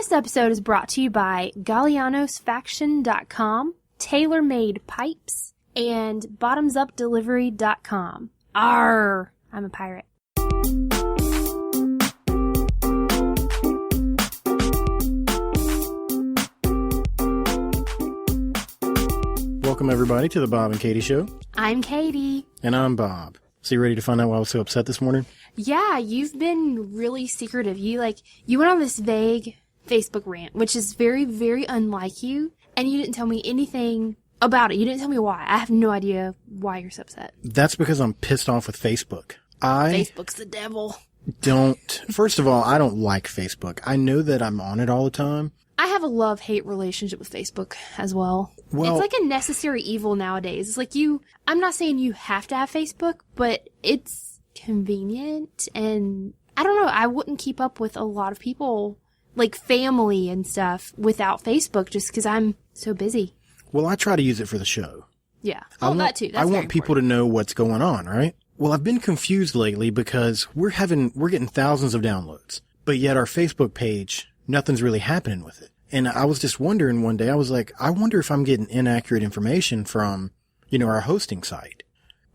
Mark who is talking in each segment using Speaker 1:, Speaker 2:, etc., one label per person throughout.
Speaker 1: This episode is brought to you by GallianosFaction.com, TaylorMade Pipes, and BottomsUpDelivery.com. Arr! I'm a pirate.
Speaker 2: Welcome, everybody, to the Bob and Katie Show.
Speaker 1: I'm Katie.
Speaker 2: And I'm Bob. So you ready to find out why I was so upset this morning?
Speaker 1: Yeah, you've been really secretive. You went on this vague Facebook rant, which is very, very unlike you, and you didn't tell me anything about it. You didn't tell me why. I have no idea why you're so upset.
Speaker 2: That's because I'm pissed off with Facebook.
Speaker 1: Facebook's the devil.
Speaker 2: First of all, I don't like Facebook. I know that I'm on it all the time.
Speaker 1: I have a love-hate relationship with Facebook as well.
Speaker 2: Well,
Speaker 1: it's like a necessary evil nowadays. It's like I'm not saying you have to have Facebook, but it's convenient, and I don't know, I wouldn't keep up with a lot of people, like family and stuff, without Facebook just because I'm so busy.
Speaker 2: Well, I try to use it for the show.
Speaker 1: Yeah. That too. That's
Speaker 2: I want people to know what's going on, right? Well, I've been confused lately because we're getting thousands of downloads, but yet our Facebook page, nothing's really happening with it. And I was just wondering one day, I was like, I wonder if I'm getting inaccurate information from, our hosting site.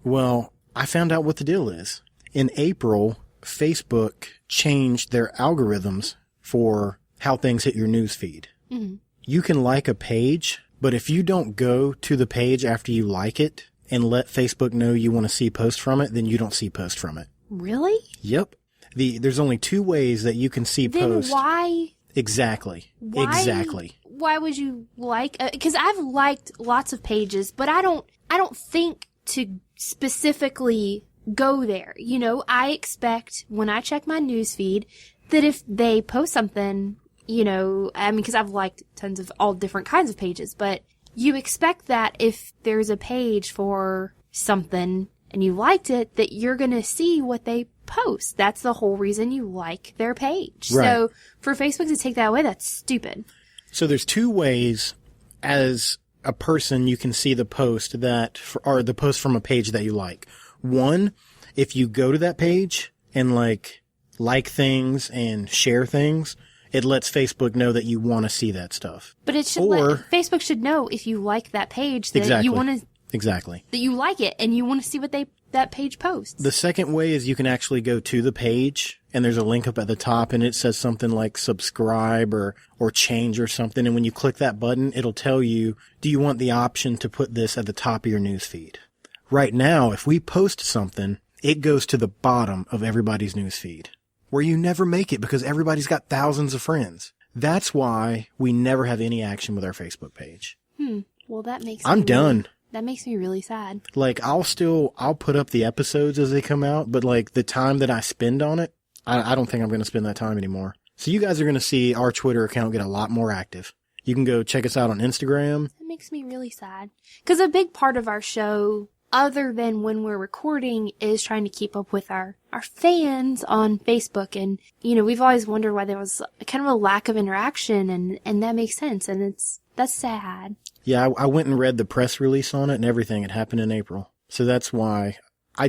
Speaker 2: Well, I found out what the deal is. In April, Facebook changed their algorithms for how things hit your news feed. Mm-hmm. You can like a page, but if you don't go to the page after you like it and let Facebook know you want to see posts from it, then you don't see posts from it.
Speaker 1: Really?
Speaker 2: Yep. There's only two ways that you can see posts.
Speaker 1: Then why?
Speaker 2: Exactly. Exactly.
Speaker 1: Why would you like? Because I've liked lots of pages, but I don't think to specifically go there. I expect when I check my news feed that if they post something, because I've liked tons of all different kinds of pages, but you expect that if there's a page for something and you liked it, that you're going to see what they post. That's the whole reason you like their page.
Speaker 2: Right.
Speaker 1: So for Facebook to take that away, that's stupid.
Speaker 2: So there's two ways as a person you can see the post or the post from a page that you like. One, if you go to that page and like things and share things, it lets Facebook know that you want to see that stuff.
Speaker 1: But Facebook should know if you like that page that you want to.
Speaker 2: Exactly.
Speaker 1: That you like it and you want to see what that page posts.
Speaker 2: The second way is you can actually go to the page and there's a link up at the top and it says something like subscribe or change or something. And when you click that button, it'll tell you, do you want the option to put this at the top of your news feed? Right now, if we post something, it goes to the bottom of everybody's news feed where you never make it because everybody's got thousands of friends. That's why we never have any action with our Facebook page.
Speaker 1: Well, that makes
Speaker 2: I'm done.
Speaker 1: That makes me really sad.
Speaker 2: Like, I'll put up the episodes as they come out, but like the time that I spend on it, I don't think I'm going to spend that time anymore. So you guys are going to see our Twitter account get a lot more active. You can go check us out on Instagram.
Speaker 1: That makes me really sad. Because a big part of our show, other than when we're recording, is trying to keep up with our fans on Facebook. And, we've always wondered why there was kind of a lack of interaction, and that makes sense. And that's sad.
Speaker 2: Yeah, I went and read the press release on it and everything. It happened in April. So that's why I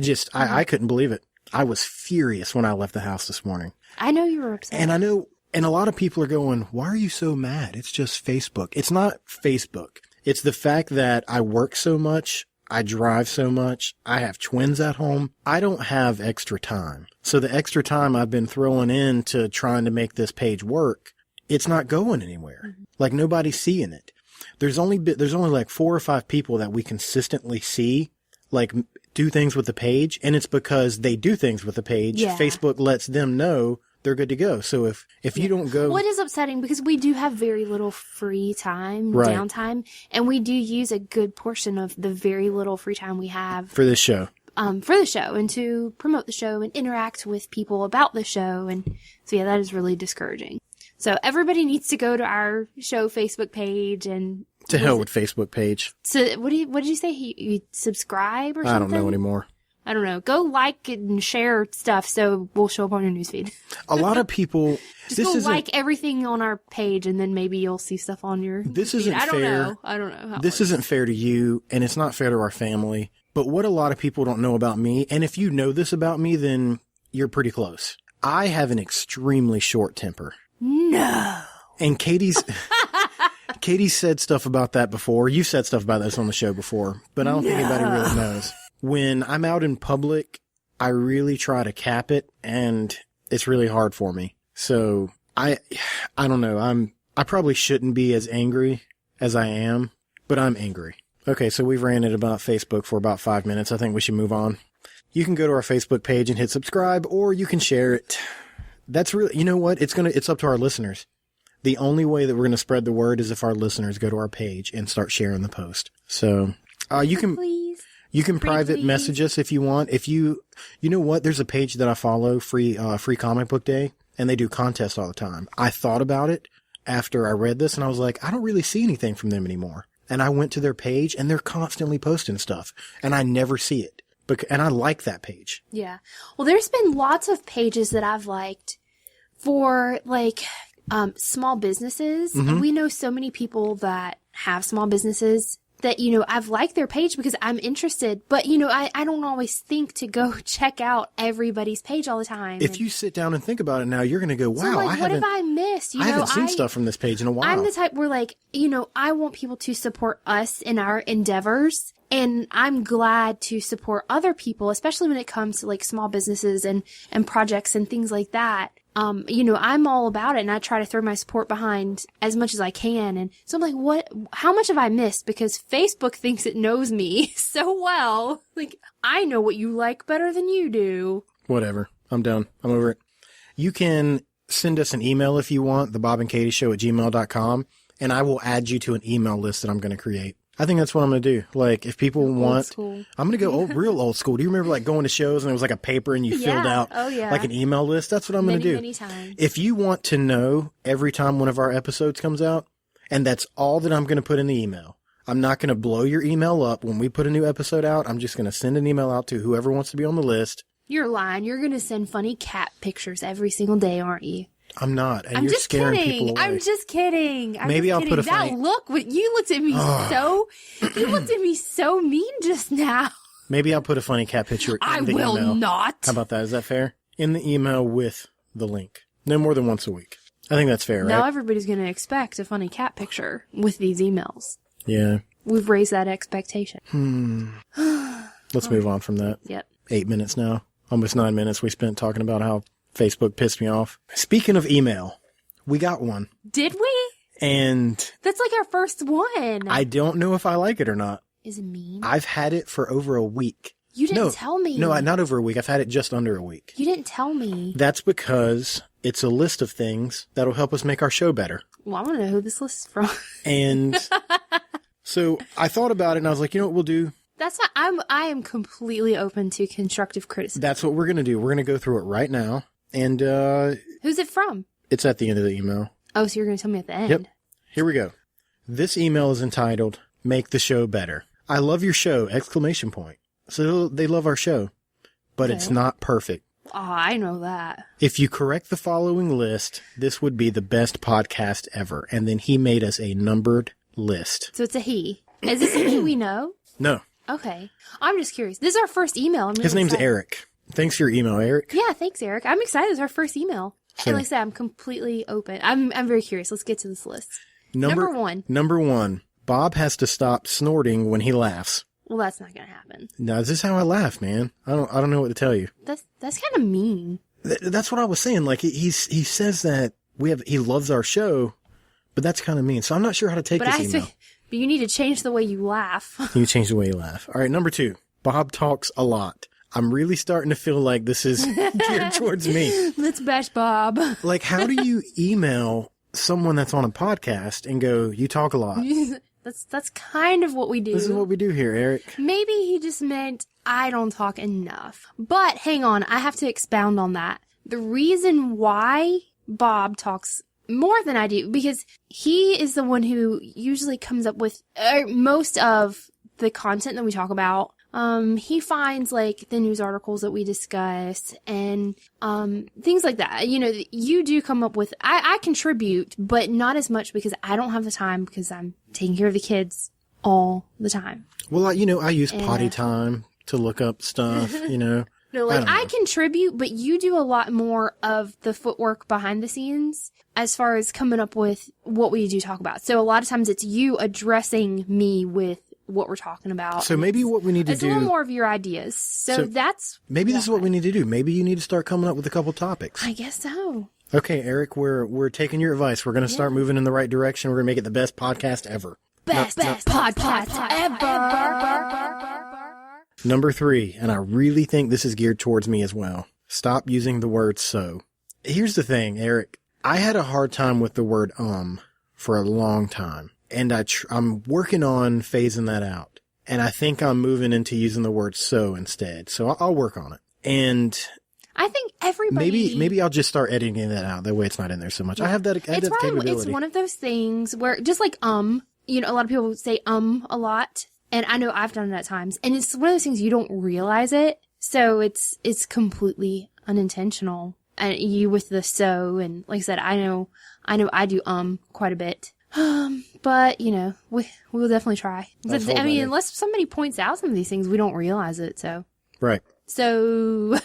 Speaker 2: couldn't believe it. I was furious when I left the house this morning.
Speaker 1: I know you were upset.
Speaker 2: And I know, and a lot of people are going, why are you so mad? It's just Facebook. It's not Facebook. It's the fact that I work so much. I drive so much. I have twins at home. I don't have extra time. So the extra time I've been throwing into trying to make this page work, it's not going anywhere. Mm-hmm. Like nobody's seeing it. There's only like 4 or 5 people that we consistently see, like, do things with the page, and it's because they do things with the page. Yeah. Facebook lets them know they're good to go. So if you don't go...
Speaker 1: Well, it is upsetting because we do have very little free time,
Speaker 2: right,
Speaker 1: downtime, and we do use a good portion of the very little free time we have.
Speaker 2: For this show.
Speaker 1: For the show, and to promote the show and interact with people about the show, and so yeah, that is really discouraging. So everybody needs to go to our show Facebook page and...
Speaker 2: To hell with Facebook page.
Speaker 1: So what did you say? You subscribe or something?
Speaker 2: I don't know anymore.
Speaker 1: I don't know. Go like and share stuff so we'll show up on your newsfeed.
Speaker 2: A lot of people...
Speaker 1: Just like everything on our page and then maybe you'll see stuff on your
Speaker 2: This isn't fair.
Speaker 1: I don't know.
Speaker 2: This isn't fair to you and it's not fair to our family. But what a lot of people don't know about me, and if you know this about me, then you're pretty close. I have an extremely short temper.
Speaker 1: No.
Speaker 2: And Katie's said stuff about that before. You've said stuff about this on the show before, but I don't think anybody really knows. When I'm out in public, I really try to cap it, and it's really hard for me. So I don't know. I probably shouldn't be as angry as I am, but I'm angry. Okay, so we've ranted about Facebook for about 5 minutes. I think we should move on. You can go to our Facebook page and hit subscribe, or you can share it. That's really, you know what? It's up to our listeners. The only way that we're going to spread the word is if our listeners go to our page and start sharing the post. So, you can private message us if you want. If you know what? There's a page that I follow, free comic book day, and they do contests all the time. I thought about it after I read this, and I was like, I don't really see anything from them anymore. And I went to their page, and they're constantly posting stuff, and I never see it. And I like that page.
Speaker 1: Yeah. Well, there's been lots of pages that I've liked for, like, small businesses.
Speaker 2: Mm-hmm.
Speaker 1: And we know so many people that have small businesses that, I've liked their page because I'm interested. But, I don't always think to go check out everybody's page all the time.
Speaker 2: If you sit down and think about it now, you're going to go, wow,
Speaker 1: so, like, what have I missed?
Speaker 2: I haven't seen stuff from this page in a while.
Speaker 1: I'm the type where, like, I want people to support us in our endeavors. And I'm glad to support other people, especially when it comes to, like, small businesses and projects and things like that. I'm all about it, and I try to throw my support behind as much as I can. And so I'm like, how much have I missed? Because Facebook thinks it knows me so well. Like, I know what you like better than you do.
Speaker 2: Whatever. I'm done. I'm over it. You can send us an email if you want, thebobandkatieshow@gmail.com, and I will add you to an email list that I'm going to create. I think that's what I'm going to do. Like, if people want, I'm going to go real old school. Do you remember, like, going to shows and there was, like, a paper and you filled out, like, an email list? That's what I'm going to do.
Speaker 1: Many times.
Speaker 2: If you want to know every time one of our episodes comes out, and that's all that I'm going to put in the email, I'm not going to blow your email up when we put a new episode out. I'm just going to send an email out to whoever wants to be on the list.
Speaker 1: You're lying. You're going to send funny cat pictures every single day, aren't you?
Speaker 2: I'm not, and
Speaker 1: I'm
Speaker 2: you're
Speaker 1: just
Speaker 2: scaring
Speaker 1: kidding.
Speaker 2: people away.
Speaker 1: I'm just kidding.
Speaker 2: Maybe I'll put a
Speaker 1: funny... That look, you looked at me you looked at me so mean just now.
Speaker 2: Maybe I'll put a funny cat picture in the email.
Speaker 1: I will not.
Speaker 2: How about that? Is that fair? In the email with the link. No more than once a week. I think that's fair, right?
Speaker 1: Now everybody's going to expect a funny cat picture with these emails.
Speaker 2: Yeah.
Speaker 1: We've raised that expectation.
Speaker 2: Let's move on from that.
Speaker 1: Yep.
Speaker 2: 8 minutes now. Almost 9 minutes we spent talking about how Facebook pissed me off. Speaking of email, we got one.
Speaker 1: Did we?
Speaker 2: And
Speaker 1: that's like our first one.
Speaker 2: I don't know if I like it or not.
Speaker 1: Is it mean?
Speaker 2: I've had it for over a week.
Speaker 1: You didn't tell me.
Speaker 2: No, not over a week. I've had it just under a week.
Speaker 1: You didn't tell me.
Speaker 2: That's because it's a list of things that'll help us make our show better.
Speaker 1: Well, I want to know who this list is from.
Speaker 2: And so I thought about it and I was like, you know what we'll do?
Speaker 1: That's not, I am completely open to constructive criticism.
Speaker 2: That's what we're going to do. We're going to go through it right now. And,
Speaker 1: who's it from?
Speaker 2: It's at the end of the email.
Speaker 1: Oh, so you're going to tell me at the end?
Speaker 2: Yep. Here we go. This email is entitled, Make the Show Better. I love your show! ! So they love our show, but It's not perfect.
Speaker 1: Oh, I know that.
Speaker 2: If you correct the following list, this would be the best podcast ever. And then he made us a numbered list.
Speaker 1: So it's a he. Is this a he we know?
Speaker 2: No.
Speaker 1: Okay. I'm just curious. This is our first email. I'm really
Speaker 2: His name's
Speaker 1: excited.
Speaker 2: Eric. Thanks for your email, Eric.
Speaker 1: Yeah, thanks, Eric. I'm excited. It's our first email.
Speaker 2: So,
Speaker 1: and like I said, I'm completely open. I'm very curious. Let's get to this list.
Speaker 2: Number one. Number one. Bob has to stop snorting when he laughs.
Speaker 1: Well, that's not going to happen.
Speaker 2: No, this is how I laugh, man. I don't know what to tell you.
Speaker 1: That's kind of mean.
Speaker 2: That's what I was saying. Like he says that he loves our show, but that's kind of mean. So I'm not sure how to take this email.
Speaker 1: But you need to change the way you laugh.
Speaker 2: You change the way you laugh. All right, number two. Bob talks a lot. I'm really starting to feel like this is geared towards me.
Speaker 1: Let's bash Bob.
Speaker 2: Like, how do you email someone that's on a podcast and go, you talk a lot?
Speaker 1: That's kind of what we do.
Speaker 2: This is what we do here, Eric.
Speaker 1: Maybe he just meant I don't talk enough. But hang on, I have to expound on that. The reason why Bob talks more than I do, because he is the one who usually comes up with most of the content that we talk about. He finds like the news articles that we discuss and, things like that. You know, you do come up with, I contribute, but not as much because I don't have the time because I'm taking care of the kids all the time.
Speaker 2: Well, I use potty time to look up stuff, No,
Speaker 1: I contribute, but you do a lot more of the footwork behind the scenes. as far as coming up with what we do talk about. So a lot of times it's you addressing me with what we're talking about.
Speaker 2: So maybe what we need to do...
Speaker 1: It's a little more of your ideas. So that's...
Speaker 2: Maybe this is what we need to do. Maybe you need to start coming up with a couple topics.
Speaker 1: I guess so.
Speaker 2: Okay, Eric, we're taking your advice. We're going to start moving in the right direction. We're going to make it the best podcast ever.
Speaker 1: Best podcast ever.
Speaker 2: Number 3, and I really think this is geared towards me as well. Stop using the word so. Here's the thing, Eric. I had a hard time with the word for a long time. And I'm working on phasing that out. And I think I'm moving into using the word so instead. So I'll work on it. And
Speaker 1: I think everybody...
Speaker 2: Maybe I'll just start editing that out. That way it's not in there so much. Yeah. I have that capability.
Speaker 1: It's one of those things where, just like a lot of people say a lot. And I know I've done it at times. And it's one of those things you don't realize it. So it's completely unintentional. And you with the so, and like I said, I know I do quite a bit. But we will definitely try. I mean, unless somebody points out some of these things, we don't realize it. So
Speaker 2: right.
Speaker 1: So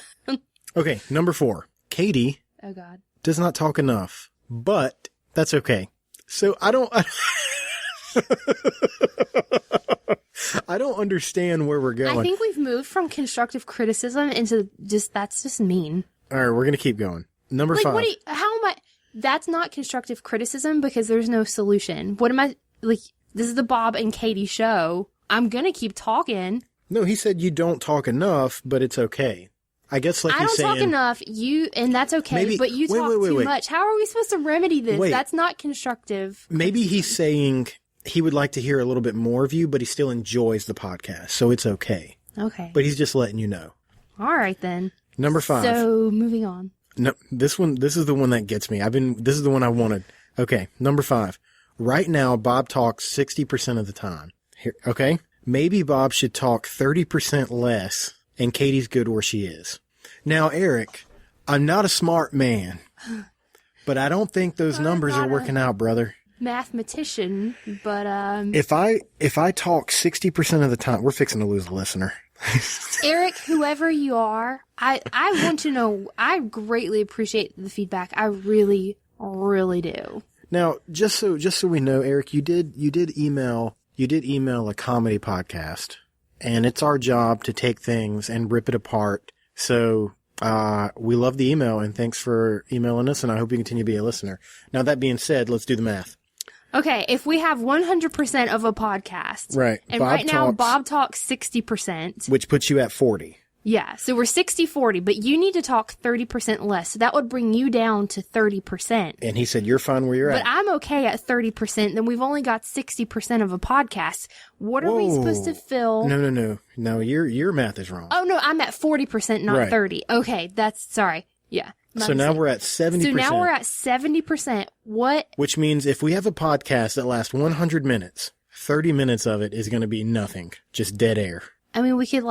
Speaker 2: okay, number 4. Katie.
Speaker 1: Oh God.
Speaker 2: Does not talk enough, but that's okay. So I don't understand where we're going.
Speaker 1: I think we've moved from constructive criticism into that's just mean.
Speaker 2: All right, we're going to keep going. Number 5.
Speaker 1: How am I? That's not constructive criticism because there's no solution. What am I, this is the Bob and Katie show. I'm going to keep talking.
Speaker 2: No, he said you don't talk enough, but it's okay. I guess
Speaker 1: I don't talk enough, and that's okay, but you talk too much. How are we supposed to remedy this? That's not constructive.
Speaker 2: Maybe he's saying he would like to hear a little bit more of you, but he still enjoys the podcast, so it's okay.
Speaker 1: Okay.
Speaker 2: But he's just letting you know.
Speaker 1: All right, then.
Speaker 2: Number 5.
Speaker 1: So, moving on.
Speaker 2: No, this is the one that gets me. This is the one I wanted. Okay, number 5. Right now, Bob talks 60% of the time. Here, okay? Maybe Bob should talk 30% less, and Katie's good where she is. Now, Eric, I'm not a smart man, but I don't think those numbers are working out, brother.
Speaker 1: Mathematician, but
Speaker 2: If I talk 60% of the time, we're fixing to lose a listener.
Speaker 1: Eric, whoever you are, I want to know. I greatly appreciate the feedback. I really, really do.
Speaker 2: Now, just so we know, Eric, you did email a comedy podcast, and it's our job to take things and rip it apart. So we love the email, and thanks for emailing us, and I hope you continue to be a listener. Now, that being said, let's do the math.
Speaker 1: Okay, if we have 100% of a podcast.
Speaker 2: Right.
Speaker 1: And now Bob talks 60%.
Speaker 2: Which puts you at 40.
Speaker 1: Yeah, so we're 60-40, but you need to talk 30% less. So that would bring you down to 30%.
Speaker 2: And he said, you're fine where you're at.
Speaker 1: But I'm okay at 30%, then we've only got 60% of a podcast. What are we supposed to fill?
Speaker 2: No, your math is wrong.
Speaker 1: Oh, no, I'm at 40%, not 30. Okay, sorry. Yeah.
Speaker 2: So now we're at 70%.
Speaker 1: So now we're at 70%. What?
Speaker 2: Which means if we have a podcast that lasts 100 minutes, 30 minutes of it is going to be nothing. Just dead air.
Speaker 1: I mean, we could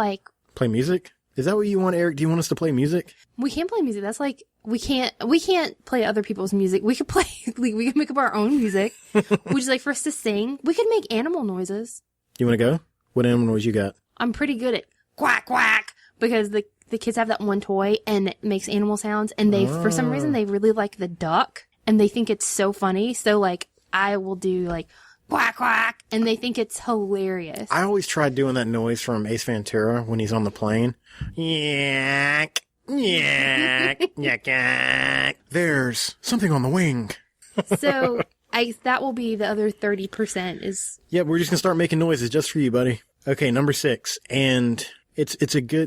Speaker 2: play music? Is that what you want, Eric? Do you want us to play music?
Speaker 1: We can't play music. That's we can't play other people's music. We could we could make up our own music. Would you like for us to sing? We could make animal noises.
Speaker 2: You want to go? What animal noise you got?
Speaker 1: I'm pretty good at quack, quack, because the kids have that one toy and it makes animal sounds, and for some reason they really like the duck and they think it's so funny. So I will do quack, quack, and they think it's hilarious.
Speaker 2: I always tried doing that noise from Ace Ventura when he's on the plane. Yak, yak, yak, yak. There's something on the wing.
Speaker 1: So that will be the other 30% is.
Speaker 2: Yeah, we're just going to start making noises just for you, buddy. Okay, number 6. And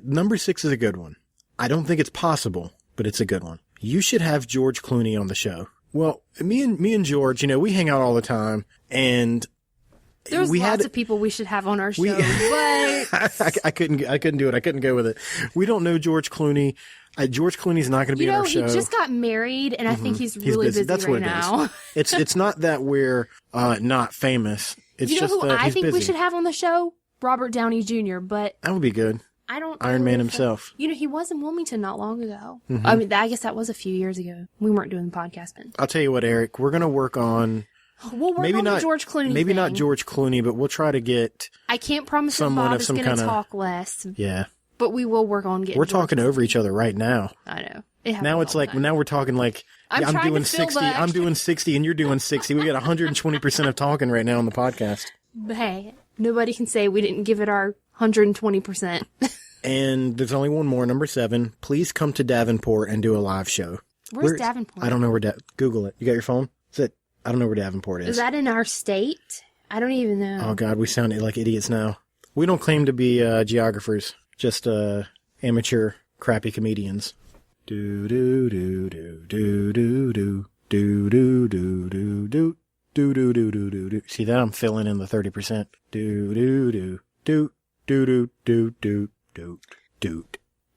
Speaker 2: number 6 is a good one. I don't think it's possible, but it's a good one. You should have George Clooney on the show. Well, me and George, we hang out all the time, and
Speaker 1: there's lots of people we should have on our show, but
Speaker 2: I couldn't do it. I couldn't go with it. We don't know George Clooney. George Clooney's not going to be on our show.
Speaker 1: He just got married, and I think he's really busy
Speaker 2: That's
Speaker 1: right
Speaker 2: what it
Speaker 1: now.
Speaker 2: Is. It's not that we're not famous. It's just
Speaker 1: who
Speaker 2: that
Speaker 1: I
Speaker 2: he's
Speaker 1: think
Speaker 2: busy.
Speaker 1: we should have on the show? Robert Downey Jr., but
Speaker 2: that would be good.
Speaker 1: I don't.
Speaker 2: Iron Man himself.
Speaker 1: He was in Wilmington not long ago. Mm-hmm. I mean, I guess that was a few years ago. We weren't doing podcasting.
Speaker 2: I'll tell you what, Eric. We're gonna work on.
Speaker 1: We'll work on the George Clooney.
Speaker 2: Maybe
Speaker 1: thing.
Speaker 2: not George Clooney, but we'll try to get.
Speaker 1: I can't promise that Bob is going to talk less.
Speaker 2: Yeah.
Speaker 1: But we will work on getting.
Speaker 2: We're talking over each other right now.
Speaker 1: I know.
Speaker 2: Now it's now we're talking like
Speaker 1: I'm
Speaker 2: Yeah, I'm
Speaker 1: trying
Speaker 2: doing
Speaker 1: to fill
Speaker 2: 60. I'm doing 60 and you're doing 60. We got 120% of talking right now on the podcast.
Speaker 1: But hey, nobody can say we didn't give it our 120%.
Speaker 2: And there's only one more, number 7. Please come to Davenport and do a live show.
Speaker 1: Where's Davenport?
Speaker 2: I don't know where Google it. You got your phone? I don't know where Davenport is.
Speaker 1: Is that in our state? I don't even know.
Speaker 2: Oh, God, we sound like idiots now. We don't claim to be geographers, just amateur, crappy comedians. Do do do do do do do do do do do do do do do do do do. See that? I'm filling in the 30%. Do do do do do do do do do do.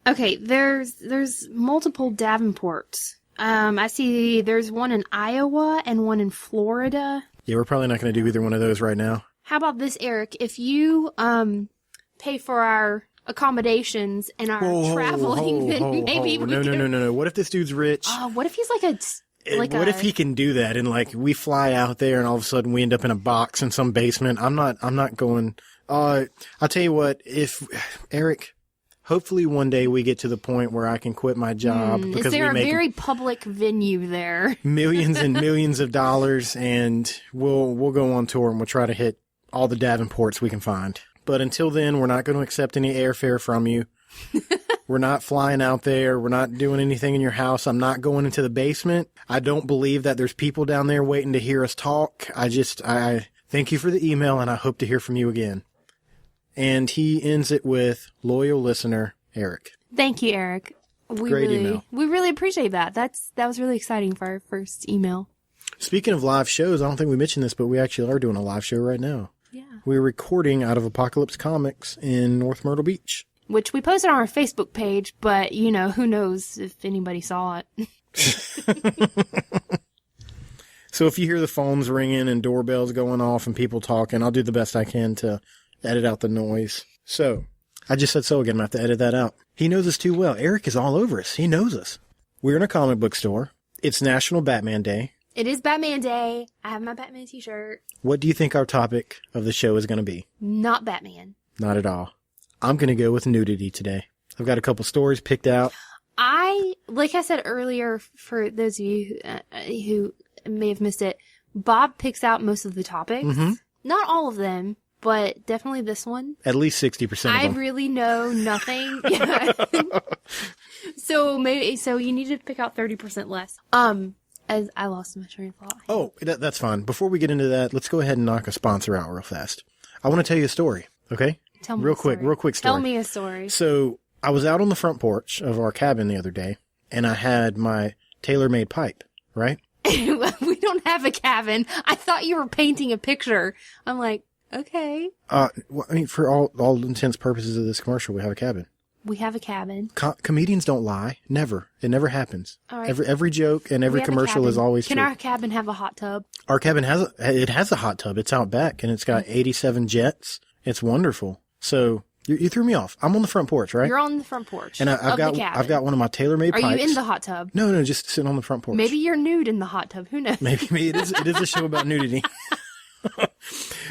Speaker 1: Okay, there's multiple Davenports. I see there's one in Iowa and one in Florida.
Speaker 2: Yeah, we're probably not going to do either one of those right now.
Speaker 1: How about this, Eric? If you pay for our accommodations and our traveling, then maybe we can...
Speaker 2: No. What if this dude's rich?
Speaker 1: What if he's
Speaker 2: what if he can do that and like we fly out there and all of a sudden we end up in a box in some basement? I'm not going. I'll tell you what. If Eric, hopefully one day we get to the point where I can quit my job because
Speaker 1: is there
Speaker 2: we
Speaker 1: a
Speaker 2: make
Speaker 1: very public venue there?
Speaker 2: millions and millions of dollars, and we'll go on tour and we'll try to hit all the Davenports we can find. But until then, we're not going to accept any airfare from you. We're not flying out there. We're not doing anything in your house. I'm not going into the basement. I don't believe that there's people down there waiting to hear us talk. I thank you for the email, and I hope to hear from you again. And he ends it with loyal listener, Eric.
Speaker 1: Thank you, Eric.
Speaker 2: Great email.
Speaker 1: We really appreciate that. That was really exciting for our first email.
Speaker 2: Speaking of live shows, I don't think we mentioned this, but we actually are doing a live show right now.
Speaker 1: Yeah. We're
Speaker 2: recording out of Apocalypse Comics in North Myrtle Beach.
Speaker 1: Which we posted on our Facebook page, but, who knows if anybody saw it.
Speaker 2: So if you hear the phones ringing and doorbells going off and people talking, I'll do the best I can to edit out the noise. So, I just said so again. I'm going to have to edit that out. He knows us too well. Eric is all over us. He knows us. We're in a comic book store. It's National Batman Day.
Speaker 1: It is Batman Day. I have my Batman t-shirt.
Speaker 2: What do you think our topic of the show is going to be?
Speaker 1: Not Batman.
Speaker 2: Not at all. I'm going to go with nudity today. I've got a couple stories picked out.
Speaker 1: Like I said earlier, for those of you who may have missed it, Bob picks out most of the topics. Mm-hmm. Not all of them, but definitely this one.
Speaker 2: At least 60% of them.
Speaker 1: I really know nothing. So you need to pick out 30% less. As I lost my train of thought.
Speaker 2: Oh, that's fine. Before we get into that, let's go ahead and knock a sponsor out real fast. I want to tell you a story, okay?
Speaker 1: Tell me
Speaker 2: real quick story.
Speaker 1: Tell me a story.
Speaker 2: So, I was out on the front porch of our cabin the other day, and I had my tailor-made pipe, right?
Speaker 1: We don't have a cabin. I thought you were painting a picture. I'm like, okay.
Speaker 2: Well, I mean, for all intents purposes of this commercial, we have a cabin.
Speaker 1: We have a cabin.
Speaker 2: Comedians don't lie. Never. It never happens.
Speaker 1: All right.
Speaker 2: Every joke and every commercial is always true.
Speaker 1: Can our cabin have a hot tub?
Speaker 2: Our cabin has a hot tub. It's out back, and it's got 87 jets. It's wonderful. So you threw me off. I'm on the front porch, right?
Speaker 1: You're on the front porch.
Speaker 2: And I've got one of my tailor-made pipes.
Speaker 1: Are you in the hot tub?
Speaker 2: No, just sitting on the front porch.
Speaker 1: Maybe you're nude in the hot tub. Who knows?
Speaker 2: Maybe it is a show about nudity.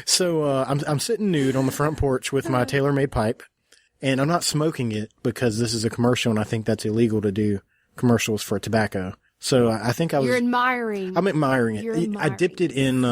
Speaker 2: So I'm sitting nude on the front porch with my tailor-made pipe. And I'm not smoking it because this is a commercial, and I think that's illegal to do commercials for tobacco. So I think I was...
Speaker 1: You're admiring.
Speaker 2: I'm admiring it. I dipped it in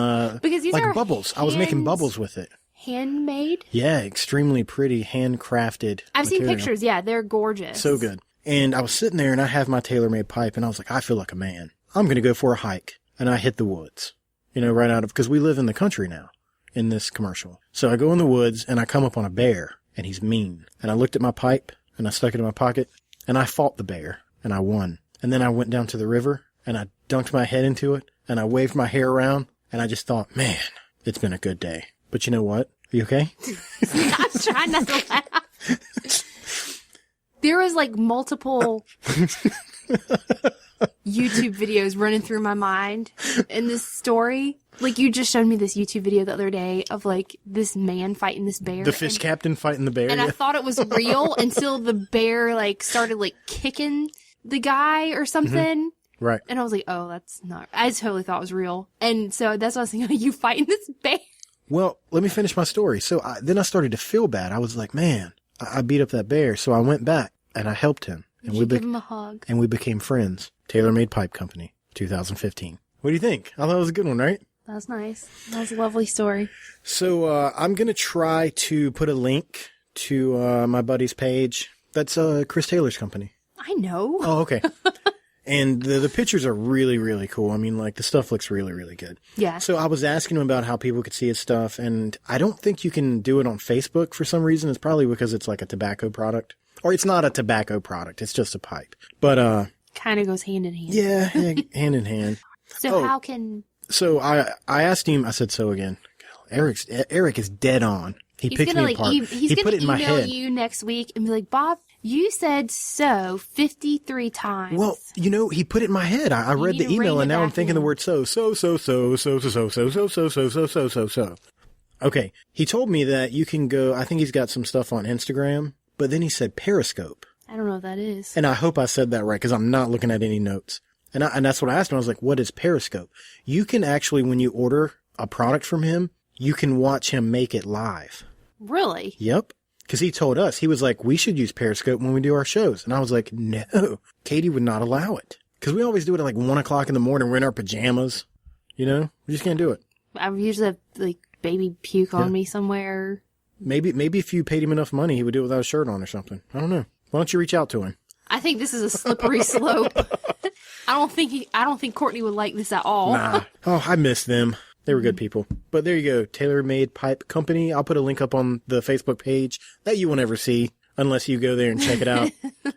Speaker 1: because these are
Speaker 2: bubbles. I was making bubbles with it.
Speaker 1: Handmade?
Speaker 2: Yeah, extremely pretty, handcrafted
Speaker 1: I've seen pictures. Yeah, they're gorgeous.
Speaker 2: So good. And I was sitting there, and I have my tailor-made pipe, and I was like, I feel like a man. I'm going to go for a hike. And I hit the woods, right out of... Because we live in the country now in this commercial. So I go in the woods, and I come up on a bear. And he's mean. And I looked at my pipe, and I stuck it in my pocket, and I fought the bear, and I won. And then I went down to the river, and I dunked my head into it, and I waved my hair around, and I just thought, man, it's been a good day. But you know what? Are you okay?
Speaker 1: I'm trying not to laugh. There was multiple YouTube videos running through my mind in this story. You just showed me this YouTube video the other day of this man fighting this bear.
Speaker 2: The fish captain fighting the bear.
Speaker 1: And I thought it was real until the bear started kicking the guy or something.
Speaker 2: Mm-hmm. Right.
Speaker 1: And I was like, oh, that's not, I totally thought it was real. And so that's why I was thinking, are you fighting this bear?
Speaker 2: Well, let me finish my story. So then I started to feel bad. I was like, man, I beat up that bear. So I went back and I helped him. And
Speaker 1: give him a hug.
Speaker 2: And we became friends. Tailor-Made Pipe Company. 2015. What do you think? I thought it was a good one, right?
Speaker 1: That was nice. That was a lovely story.
Speaker 2: So I'm going to try to put a link to my buddy's page. That's Chris Taylor's company.
Speaker 1: I know.
Speaker 2: Oh, okay. And the pictures are really, really cool. I mean, like, the stuff looks really, really good.
Speaker 1: Yeah.
Speaker 2: So I was asking him about how people could see his stuff, and I don't think you can do it on Facebook for some reason. It's probably because it's like a tobacco product. Or it's not a tobacco product. It's just a pipe. But,
Speaker 1: kind of goes hand in hand.
Speaker 2: yeah, hand in hand.
Speaker 1: So how can...
Speaker 2: So I asked him, I said, so again, Eric is dead on. He picked me apart.
Speaker 1: He's
Speaker 2: put it in my head.
Speaker 1: He's going to email you next week and be like, Bob, you said so 53 times.
Speaker 2: Well, he put it in my head. I read the email and now I'm thinking the word so. Okay. He told me that you can go, I think he's got some stuff on Instagram, but then he said Periscope.
Speaker 1: I don't know what that is.
Speaker 2: And I hope I said that right because I'm not looking at any notes. And that's what I asked him. I was like, what is Periscope? You can actually, when you order a product from him, you can watch him make it live.
Speaker 1: Really?
Speaker 2: Yep. Because he told us, he was like, we should use Periscope when we do our shows. And I was like, no, Katie would not allow it. Because we always do it at like 1 o'clock in the morning. We're in our pajamas. We just can't do it.
Speaker 1: I usually have like baby puke on me somewhere. Maybe
Speaker 2: if you paid him enough money, he would do it without a shirt on or something. I don't know. Why don't you reach out to him?
Speaker 1: I think this is a slippery slope. I don't think Courtney would like this at all.
Speaker 2: Nah. Oh, I miss them. They were good people. But there you go. Tailor Made Pipe Company. I'll put a link up on the Facebook page that you will never see unless you go there and check it out.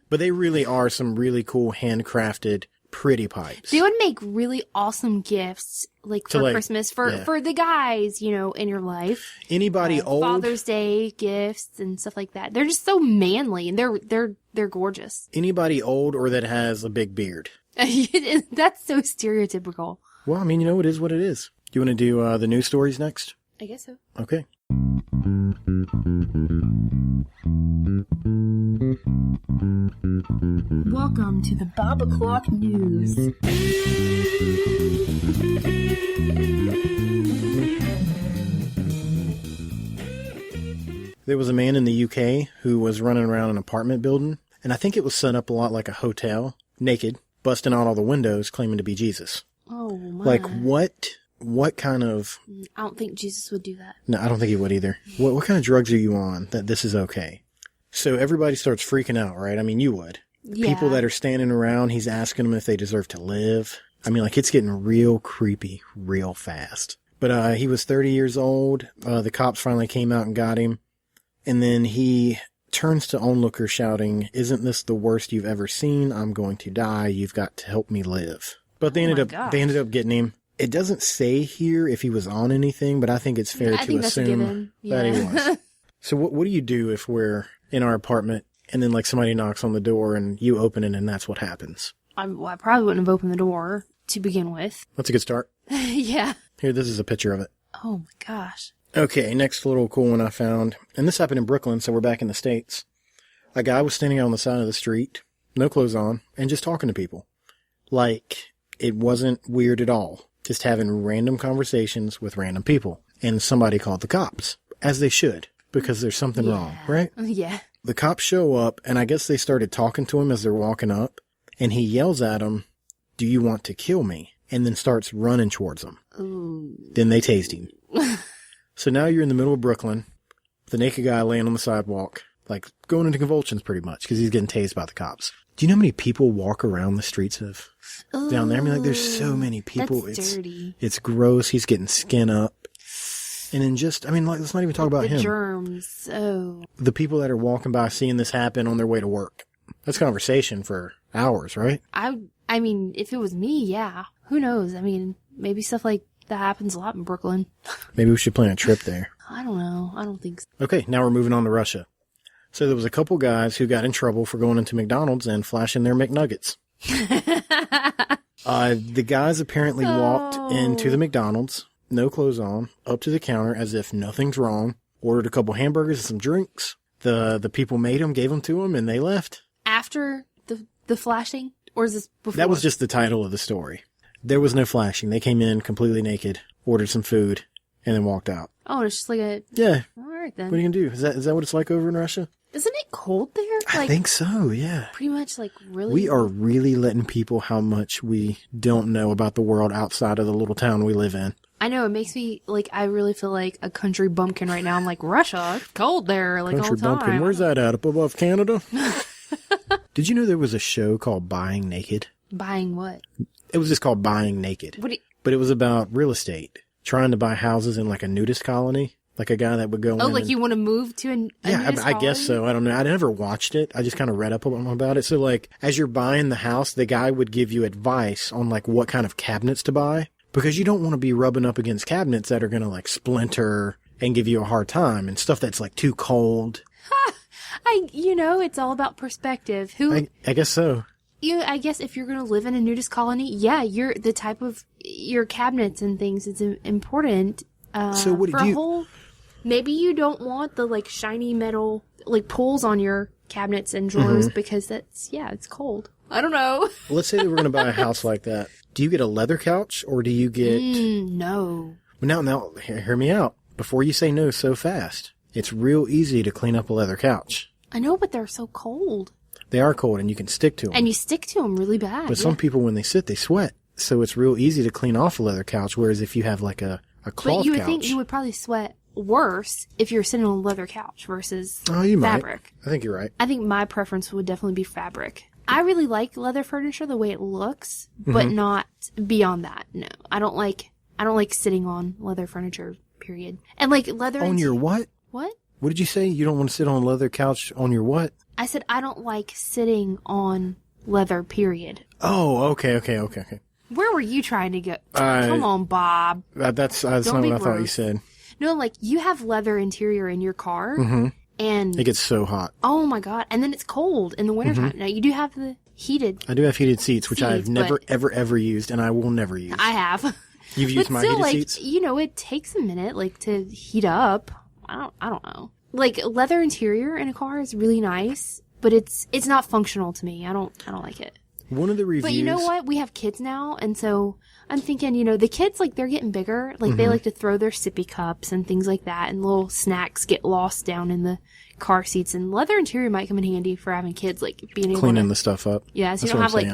Speaker 2: But they really are some really cool handcrafted pretty pipes.
Speaker 1: They would make really awesome gifts for Christmas for the guys, in your life.
Speaker 2: Anybody old,
Speaker 1: Father's Day gifts and stuff like that. They're just so manly and they're gorgeous.
Speaker 2: Anybody old or that has a big beard.
Speaker 1: That's so stereotypical.
Speaker 2: Well, I mean, it is what it is. Do you want to do the news stories next?
Speaker 1: I guess so.
Speaker 2: Okay.
Speaker 1: Welcome to the Bob O'Clock News.
Speaker 2: There was a man in the UK who was running around an apartment building, and I think it was set up a lot like a hotel, naked, busting out all the windows, claiming to be Jesus.
Speaker 1: Oh, my.
Speaker 2: Like, what kind of...
Speaker 1: I don't think Jesus would do that.
Speaker 2: No, I don't think he would either. What kind of drugs are you on that this is okay? So everybody starts freaking out, right? I mean, you would.
Speaker 1: Yeah.
Speaker 2: People that are standing around, he's asking them if they deserve to live. I mean, like, it's getting real creepy real fast. But he was 30 years old. The cops finally came out and got him. And then he turns to onlookers shouting, "Isn't this the worst you've ever seen? I'm going to die. You've got to help me live." But they ended up getting him. It doesn't say here if he was on anything, but I think it's fair to assume that he was. So what do you do if we're in our apartment and then like somebody knocks on the door and you open it and that's what happens?
Speaker 1: I probably wouldn't have opened the door to begin with.
Speaker 2: That's a good start.
Speaker 1: Yeah.
Speaker 2: Here, this is a picture of it.
Speaker 1: Oh my gosh.
Speaker 2: Okay, next little cool one I found. And this happened in Brooklyn, so we're back in the States. A guy was standing on the side of the street, no clothes on, and just talking to people. Like, it wasn't weird at all. Just having random conversations with random people. And somebody called the cops. As they should. Because there's something wrong, right?
Speaker 1: Yeah.
Speaker 2: The cops show up, and I guess they started talking to him as they're walking up. And he yells at them, "Do you want to kill me?" And then starts running towards them.
Speaker 1: Ooh.
Speaker 2: Then they tased him. So now you're in the middle of Brooklyn. The naked guy laying on the sidewalk. Like, going into convulsions pretty much. Because he's getting tased by the cops. Do you know how many people walk around the streets of down there? I mean, like, there's so many people.
Speaker 1: That's dirty.
Speaker 2: It's gross. He's getting skin up. And then let's not even talk about him.
Speaker 1: The germs. Oh.
Speaker 2: The people that are walking by seeing this happen on their way to work. That's conversation for hours, right?
Speaker 1: I mean, if it was me, yeah. Who knows? I mean, maybe stuff like that happens a lot in Brooklyn.
Speaker 2: Maybe we should plan a trip there.
Speaker 1: I don't know. I don't think so.
Speaker 2: Okay, now we're moving on to Russia. So there was a couple guys who got in trouble for going into McDonald's and flashing their McNuggets. The guys apparently walked into the McDonald's, no clothes on, up to the counter as if nothing's wrong, ordered a couple hamburgers and some drinks. The people made them, gave them to them, and they left.
Speaker 1: After the flashing? Or is this before?
Speaker 2: That was just the title of the story. There was no flashing. They came in completely naked, ordered some food, and then walked out.
Speaker 1: Oh, it's just like a...
Speaker 2: Yeah.
Speaker 1: All right, then.
Speaker 2: What are you going to do? Is that what it's like over in Russia?
Speaker 1: Isn't it cold there?
Speaker 2: I think so, yeah.
Speaker 1: Pretty much, like, really.
Speaker 2: We are really letting people how much we don't know about the world outside of the little town we live in.
Speaker 1: I know, it makes me, like, I really feel like a country bumpkin right now. I'm like, Russia, it's cold there, like,
Speaker 2: Country
Speaker 1: all the time.
Speaker 2: bumpkin, where's that at? Up above Canada? Did you know there was a show called Buying Naked?
Speaker 1: Buying what?
Speaker 2: It was just called Buying Naked. But it was about real estate. Trying to buy houses in, like, a nudist colony. Like a guy that would go in.
Speaker 1: Oh, like you want to move to a nudist
Speaker 2: I guess so. I don't know. I never watched it. I just kind of read up about it. So, like, as you're buying the house, the guy would give you advice on, like, what kind of cabinets to buy. Because you don't want to be rubbing up against cabinets that are going to, like, splinter and give you a hard time and stuff that's, like, too cold.
Speaker 1: It's all about perspective.
Speaker 2: I guess so.
Speaker 1: I guess if you're going to live in a nudist colony, yeah, the type of your cabinets and things is important.
Speaker 2: So what did you...
Speaker 1: Maybe you don't want the, like, shiny metal, like, pulls on your cabinets and drawers because it's cold. I don't know.
Speaker 2: Well, let's say that we're going to buy a house like that. Do you get a leather couch or do you get...
Speaker 1: No.
Speaker 2: Now, hear me out. Before you say no so fast, it's real easy to clean up a leather couch.
Speaker 1: I know, but they're so cold.
Speaker 2: They are cold and you can stick to them.
Speaker 1: And you stick to them really bad.
Speaker 2: But some people, when they sit, they sweat. So it's real easy to clean off a leather couch, whereas if you have, like, a cloth couch...
Speaker 1: But you would think you would probably sweat worse if you're sitting on a leather couch versus fabric.
Speaker 2: Might. I think you're right.
Speaker 1: I think my preference would definitely be fabric. I really like leather furniture the way it looks, but not beyond that. No, I don't like sitting on leather furniture. Period. And like leather
Speaker 2: on your what?
Speaker 1: What?
Speaker 2: What did you say? You don't want to sit on a leather couch on your what?
Speaker 1: I said I don't like sitting on leather. Period.
Speaker 2: Oh, okay.
Speaker 1: Where were you trying to go? Come on, Bob.
Speaker 2: That's not what I thought you said.
Speaker 1: No, like, you have leather interior in your car, and...
Speaker 2: It gets so hot.
Speaker 1: Oh, my God. And then it's cold in the wintertime. Now, you do have the heated...
Speaker 2: I do have heated seats, which I've never, ever used, and I will never use.
Speaker 1: I have.
Speaker 2: You've used my heated seats?
Speaker 1: It takes a minute, like, to heat up. I don't know. Like, leather interior in a car is really nice, but it's not functional to me. I don't like it.
Speaker 2: One of the reviews...
Speaker 1: But you know what? We have kids now, and so I'm thinking, the kids, like, they're getting bigger. Like, they like to throw their sippy cups and things like that, and little snacks get lost down in the car seats, and leather interior might come in handy for having kids, like, being able to...
Speaker 2: Cleaning the stuff up.
Speaker 1: Yeah, so you don't have, like,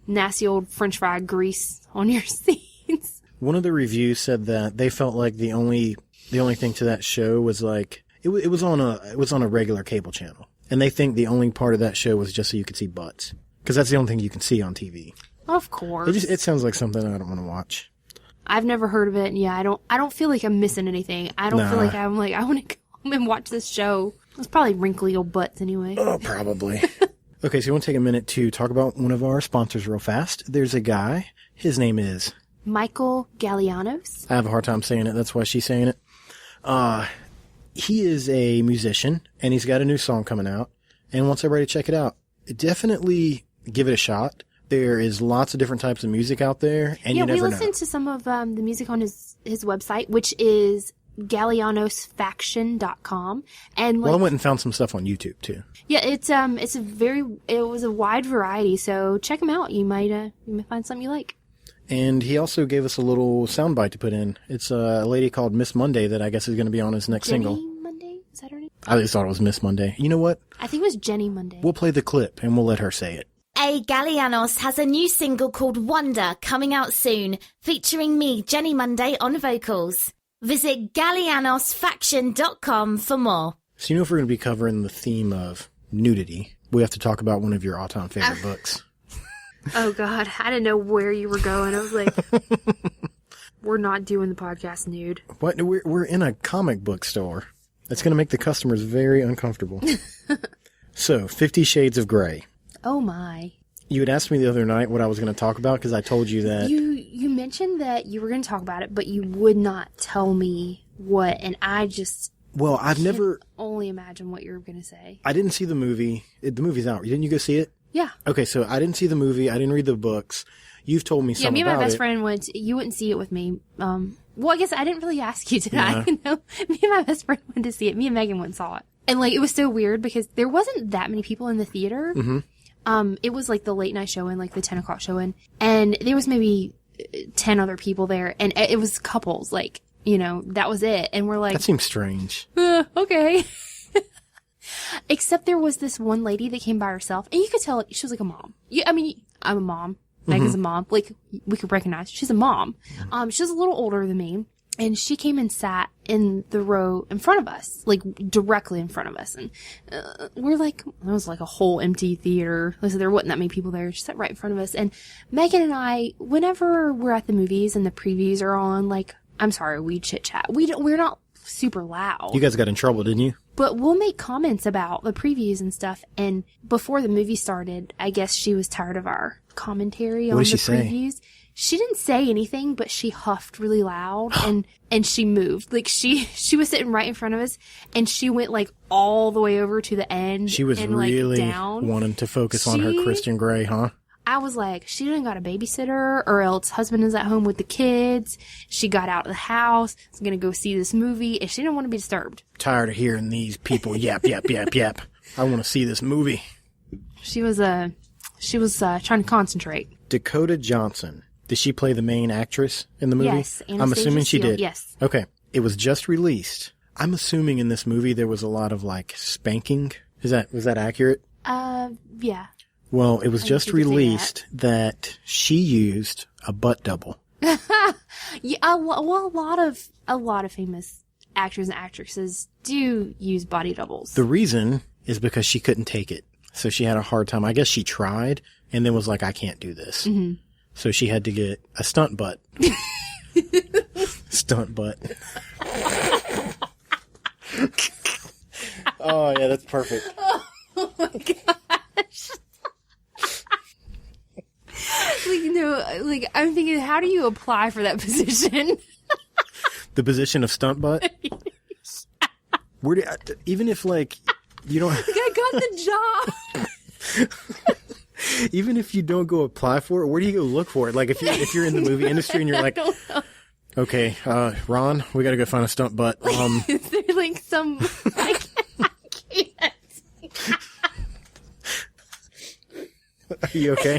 Speaker 1: nasty old french fry grease on your seats.
Speaker 2: One of the reviews said that they felt like the only thing to that show was, like, it was on a regular cable channel. And they think the only part of that show was just so you could see butts. Because that's the only thing you can see on TV.
Speaker 1: Of course.
Speaker 2: It sounds like something I don't want to watch.
Speaker 1: I've never heard of it, and yeah, I don't feel like I'm missing anything. I don't feel like I'm like, I want to come and watch this show. It's probably wrinkly old butts anyway.
Speaker 2: Oh, probably. Okay, so you want to take a minute to talk about one of our sponsors real fast. There's a guy. His name is...
Speaker 1: Michael Gallianos.
Speaker 2: I have a hard time saying it. That's why she's saying it. He is a musician, and he's got a new song coming out, and wants everybody to check it out. Definitely give it a shot. There is lots of different types of music out there, and you never know.
Speaker 1: Yeah, we listened to some of the music on his website, which is gallianosfaction.com. And
Speaker 2: I went and found some stuff on YouTube too.
Speaker 1: Yeah, it was a wide variety, so check him out. You might find something you like.
Speaker 2: And he also gave us a little soundbite to put in. It's a lady called Miss Monday that I guess is going to be on his next single.
Speaker 1: Monday? Is that her name?
Speaker 2: I just thought it was Miss Monday. You know what?
Speaker 1: I think it was Jenny Monday.
Speaker 2: We'll play the clip and we'll let her say it.
Speaker 3: A Gallianos has a new single called Wonder coming out soon, featuring me, Jenny Monday, on vocals. Visit gallianosfaction.com for more.
Speaker 2: So if we're going to be covering the theme of nudity, we have to talk about one of your all-time favorite books.
Speaker 1: Oh, God. I didn't know where you were going. I was like, we're not doing the podcast nude.
Speaker 2: What? We're in a comic book store. That's going to make the customers very uncomfortable. So, 50 Shades of Grey.
Speaker 1: Oh, my.
Speaker 2: You had asked me the other night what I was going to talk about because I told you that...
Speaker 1: You mentioned that you were going to talk about it, but you would not tell me what, and I just...
Speaker 2: Well, I've never...
Speaker 1: only imagine what you were going to say.
Speaker 2: I didn't see the movie. The movie's out. Didn't you go see it?
Speaker 1: Yeah.
Speaker 2: Okay, so I didn't see the movie. I didn't read the books. You've told me something about it.
Speaker 1: Yeah, me and my best friend went... You wouldn't see it with me. Well, I guess I didn't really ask you, did I? No. Me and my best friend went to see it. Me and Megan went and saw it. And, like, it was so weird because there wasn't that many people in the theater.
Speaker 2: Mm-hmm.
Speaker 1: It was like the late night showing, like the 10 o'clock showing, and there was maybe 10 other people there, and it was couples, like, that was it. And we're like,
Speaker 2: that seems strange.
Speaker 1: Okay. Except there was this one lady that came by herself, and you could tell she was like a mom. I mean, I'm a mom. Megan's a mom. Like, we could recognize she's a mom. She was a little older than me, and she came and sat in the row in front of us, like directly in front of us. And we're like, it was like a whole empty theater. Like, so there wasn't that many people there. She sat right in front of us. And Megan and I, whenever we're at the movies and the previews are on, like, I'm sorry, we chit chat. We're not super loud.
Speaker 2: You guys got in trouble, didn't you?
Speaker 1: But we'll make comments about the previews and stuff. And before the movie started, I guess she was tired of our commentary on the previews. She didn't say anything, but she huffed really loud and she moved. Like she was sitting right in front of us, and she went like all the way over to the end.
Speaker 2: She was
Speaker 1: and,
Speaker 2: really
Speaker 1: like, down.
Speaker 2: wanting to focus on her Christian Grey, huh?
Speaker 1: I was like, she didn't got a babysitter, or else husband is at home with the kids. She got out of the house, was gonna go see this movie, and she didn't want to be disturbed.
Speaker 2: Tired of hearing these people yap, yap, yap, yap. I want to see this movie.
Speaker 1: She was trying to concentrate.
Speaker 2: Dakota Johnson. Did she play the main actress in the movie?
Speaker 1: Yes.
Speaker 2: I'm assuming she did.
Speaker 1: Yes.
Speaker 2: Okay. It was just released. I'm assuming in this movie there was a lot of like spanking. Was that accurate?
Speaker 1: Yeah.
Speaker 2: Well, it was just released that she used a butt double.
Speaker 1: Yeah. Well, a lot of famous actors and actresses do use body doubles.
Speaker 2: The reason is because she couldn't take it. So she had a hard time. I guess she tried and then was like, I can't do this. Mm-hmm. So she had to get a stunt butt. Stunt butt. Oh, yeah, that's perfect.
Speaker 1: Oh my gosh. I'm thinking, how do you apply for that position?
Speaker 2: The position of stunt butt? Even if, like, you don't...
Speaker 1: I got the job.
Speaker 2: Even if you don't go apply for it, where do you go look for it? Like, if you're in the movie industry and you're like, okay, Ron, we gotta go find a stunt butt.
Speaker 1: Is there, like, some... I can't.
Speaker 2: Are you okay?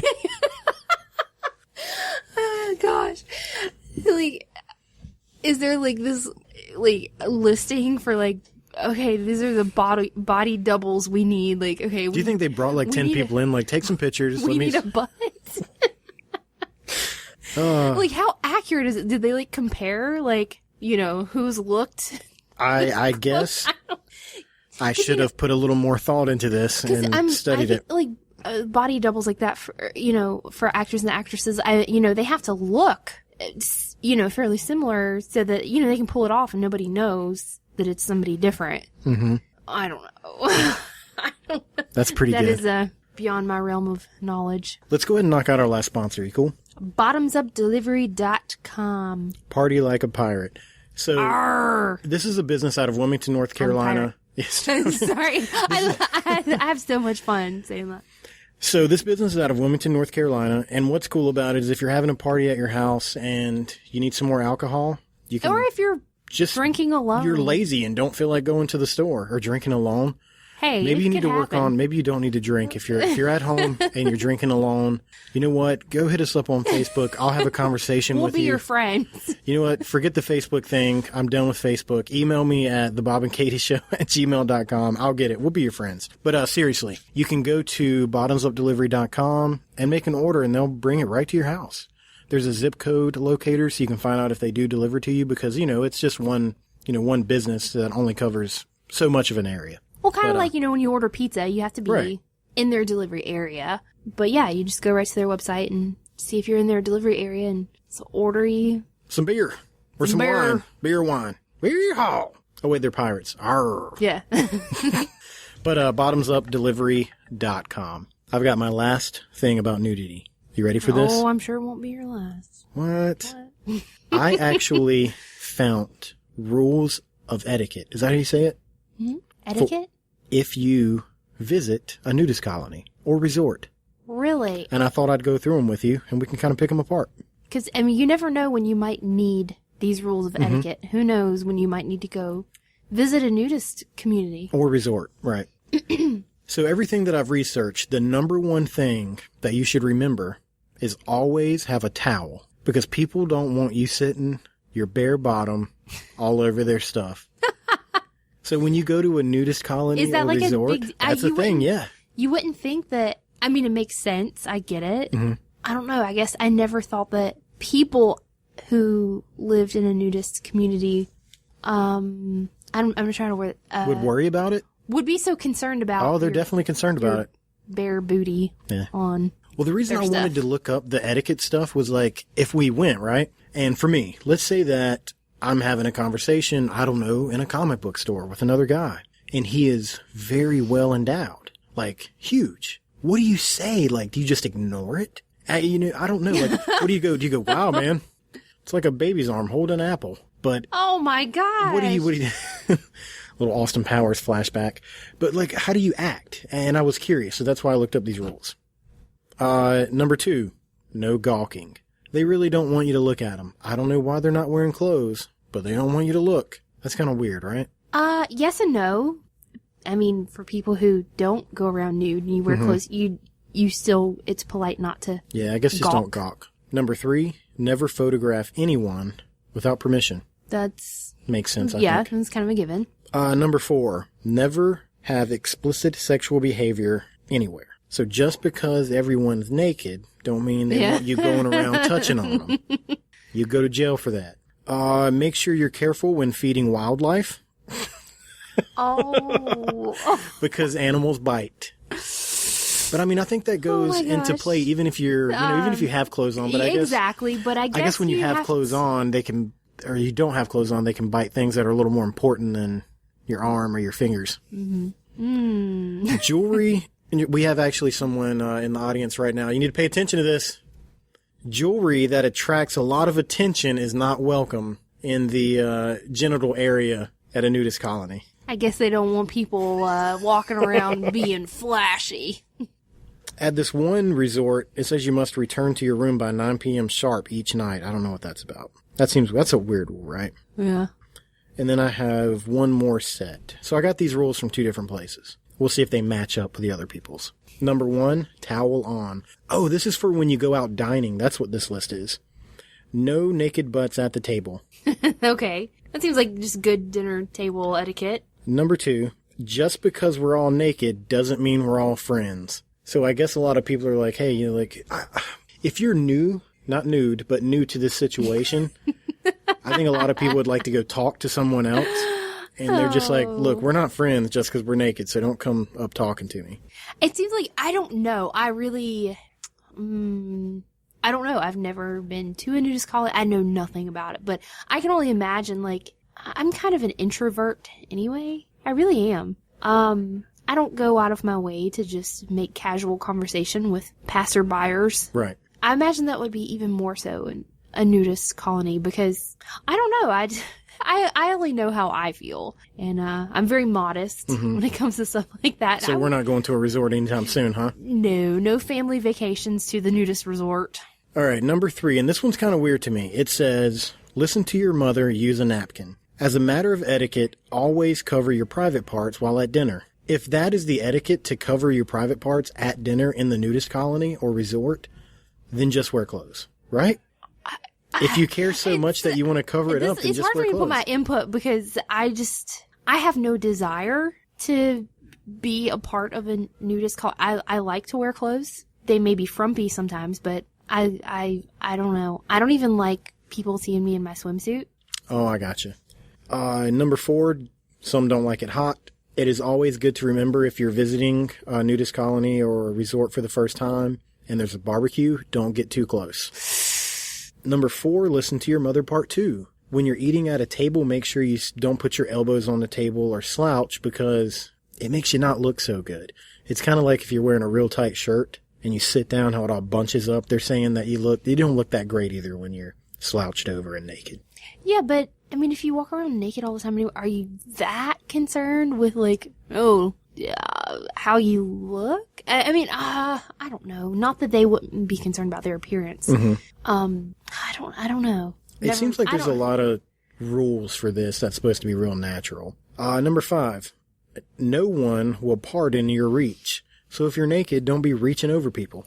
Speaker 1: Oh, gosh. Like, is there, like, this, like, listing for, like, okay, these are the body doubles we need. Like, okay.
Speaker 2: Do you think they brought like 10 people in? Like, take some pictures.
Speaker 1: We need a butt. Like, how accurate is it? Did they like compare, like, who's looked?
Speaker 2: I guess I should have put a little more thought into this and studied it.
Speaker 1: Like, body doubles like that for, for actors and actresses, they have to look, fairly similar so that, they can pull it off and nobody knows that it's somebody different. Mm-hmm. I don't know.
Speaker 2: That's pretty good.
Speaker 1: That is beyond my realm of knowledge.
Speaker 2: Let's go ahead and knock out our last sponsor. You cool?
Speaker 1: BottomsUpDelivery.com.
Speaker 2: Party like a pirate. So
Speaker 1: Arr!
Speaker 2: This is a business out of Wilmington, North Carolina.
Speaker 1: Sorry. I have so much fun saying that.
Speaker 2: So this business is out of Wilmington, North Carolina. And what's cool about it is if you're having a party at your house and you need some more alcohol, you can...
Speaker 1: Or if you're just drinking alone.
Speaker 2: You're lazy and don't feel like going to the store or drinking alone.
Speaker 1: Hey,
Speaker 2: maybe you need to work on, maybe you don't need to drink. If you're at home and you're drinking alone, you know what? Go hit us up on Facebook. I'll have a conversation with you.
Speaker 1: We'll be your friends.
Speaker 2: You know what? Forget the Facebook thing. I'm done with Facebook. Email me at thebobandkatieshow@gmail.com. I'll get it. We'll be your friends. But seriously, you can go to bottomsupdelivery.com and make an order and they'll bring it right to your house. There's a zip code locator so you can find out if they do deliver to you because, it's just one business that only covers so much of an area.
Speaker 1: Well, kind of like, when you order pizza, you have to be in their delivery area. But yeah, you just go right to their website and see if you're in their delivery area and order you
Speaker 2: some beer or some wine. Beer, wine. Beer hall. Oh, wait, they're pirates. Arr.
Speaker 1: Yeah.
Speaker 2: But bottomsupdelivery.com. I've got my last thing about nudity. You ready for this?
Speaker 1: Oh, I'm sure it won't be your last.
Speaker 2: What? I actually found rules of etiquette. Is that how you say it?
Speaker 1: Mm-hmm. Etiquette?
Speaker 2: If you visit a nudist colony or resort.
Speaker 1: Really?
Speaker 2: And I thought I'd go through them with you and we can kind of pick them apart.
Speaker 1: Because, you never know when you might need these rules of etiquette. Who knows when you might need to go visit a nudist community.
Speaker 2: Or resort, right. So everything that I've researched, the number one thing that you should remember is always have a towel. Because people don't want you sitting your bare bottom all over their stuff. So when you go to a nudist colony
Speaker 1: Is that
Speaker 2: or
Speaker 1: like
Speaker 2: resort,
Speaker 1: a big...
Speaker 2: that's a thing, yeah.
Speaker 1: You wouldn't think that... I mean, it makes sense. I get it.
Speaker 2: Mm-hmm.
Speaker 1: I don't know. I guess I never thought that people who lived in a nudist community... I'm trying to word...
Speaker 2: Would worry about it?
Speaker 1: Would be so concerned about...
Speaker 2: Oh, they're definitely concerned about it.
Speaker 1: Bare booty on...
Speaker 2: Well, the reason I
Speaker 1: their
Speaker 2: wanted
Speaker 1: stuff.
Speaker 2: to look up the etiquette stuff was like, if we went, right? And for me, let's say that I'm having a conversation, I don't know, in a comic book store with another guy, and he is very well endowed, like huge. What do you say? Like, do you just ignore it? I don't know. Like, what do you go? Do you go, wow, man, it's like a baby's arm holding an apple? But
Speaker 1: Oh my god!
Speaker 2: what do you? Little Austin Powers flashback. But like, how do you act? And I was curious, so that's why I looked up these rules. Number 2, no gawking. They really don't want you to look at them. I don't know why they're not wearing clothes, but they don't want you to look. That's kind of weird, right?
Speaker 1: Yes and no. I mean, for people who don't go around nude and you wear clothes, you still, it's polite not to.
Speaker 2: Yeah, I guess just don't gawk. Number 3, never photograph anyone without permission.
Speaker 1: That's...
Speaker 2: Makes sense, I
Speaker 1: Yeah,
Speaker 2: think.
Speaker 1: that's kind of a given.
Speaker 2: Number 4, never have explicit sexual behavior anywhere. So just because everyone's naked, don't mean they want you going around touching on them. You go to jail for that. Make sure you're careful when feeding wildlife.
Speaker 1: Oh.
Speaker 2: Because animals bite. But I mean, I think that goes
Speaker 1: my
Speaker 2: into
Speaker 1: gosh.
Speaker 2: play even if you're, even if you have clothes on. But I guess,
Speaker 1: exactly, but I guess
Speaker 2: when you have clothes on, they can, or you don't have clothes on, they can bite things that are a little more important than your arm or your fingers. Jewelry. And we have actually someone in the audience right now. You need to pay attention to this. Jewelry that attracts a lot of attention is not welcome in the genital area at a nudist colony.
Speaker 1: I guess they don't want people walking around being flashy.
Speaker 2: At this one resort, it says you must return to your room by 9 p.m. sharp each night. I don't know what that's about. That's a weird rule, right?
Speaker 1: Yeah.
Speaker 2: And then I have one more set. So I got these rules from 2 different places. We'll see if they match up with the other people's. Number 1, towel on. Oh, this is for when you go out dining. That's what this list is. No naked butts at the table.
Speaker 1: Okay. That seems like just good dinner table etiquette.
Speaker 2: Number 2, just because we're all naked doesn't mean we're all friends. So I guess a lot of people are like, hey, if you're new, not nude, but new to this situation, I think a lot of people would like to go talk to someone else. And they're just like, look, we're not friends just because we're naked, so don't come up talking to me.
Speaker 1: It seems like, I don't know. I really, I don't know. I've never been to a nudist colony. I know nothing about it, but I can only imagine, like, I'm kind of an introvert anyway. I really am. I don't go out of my way to just make casual conversation with passerbyers.
Speaker 2: Right.
Speaker 1: I imagine that would be even more so in a nudist colony because, I don't know, I only know how I feel, and I'm very modest when it comes to stuff like that.
Speaker 2: So we're not going to a resort anytime soon, huh?
Speaker 1: No family vacations to the nudist resort.
Speaker 2: All right, number 3, and this one's kind of weird to me. It says, listen to your mother, use a napkin. As a matter of etiquette, always cover your private parts while at dinner. If that is the etiquette to cover your private parts at dinner in the nudist colony or resort, then just wear clothes, right? If you care so much that you want to cover it up, then
Speaker 1: it's
Speaker 2: just
Speaker 1: hard
Speaker 2: wear
Speaker 1: for me to
Speaker 2: clothes.
Speaker 1: put my input because I have no desire to be a part of a nudist colony. I like to wear clothes. They may be frumpy sometimes, but I don't know. I don't even like people seeing me in my swimsuit.
Speaker 2: Oh, I gotcha. Number 4, some don't like it hot. It is always good to remember if you're visiting a nudist colony or a resort for the first time and there's a barbecue, don't get too close. Number 4, listen to your mother part 2. When you're eating at a table, make sure you don't put your elbows on the table or slouch because it makes you not look so good. It's kind of like if you're wearing a real tight shirt and you sit down, how it all bunches up. They're saying that you don't look that great either when you're slouched over and naked.
Speaker 1: Yeah, but I mean, if you walk around naked all the time, are you that concerned with how you look? I mean, I don't know. Not that they wouldn't be concerned about their appearance. I don't know.
Speaker 2: It seems like there's a lot of rules for this that's supposed to be real natural. Number 5, no one will pardon your reach. So if you're naked, don't be reaching over people.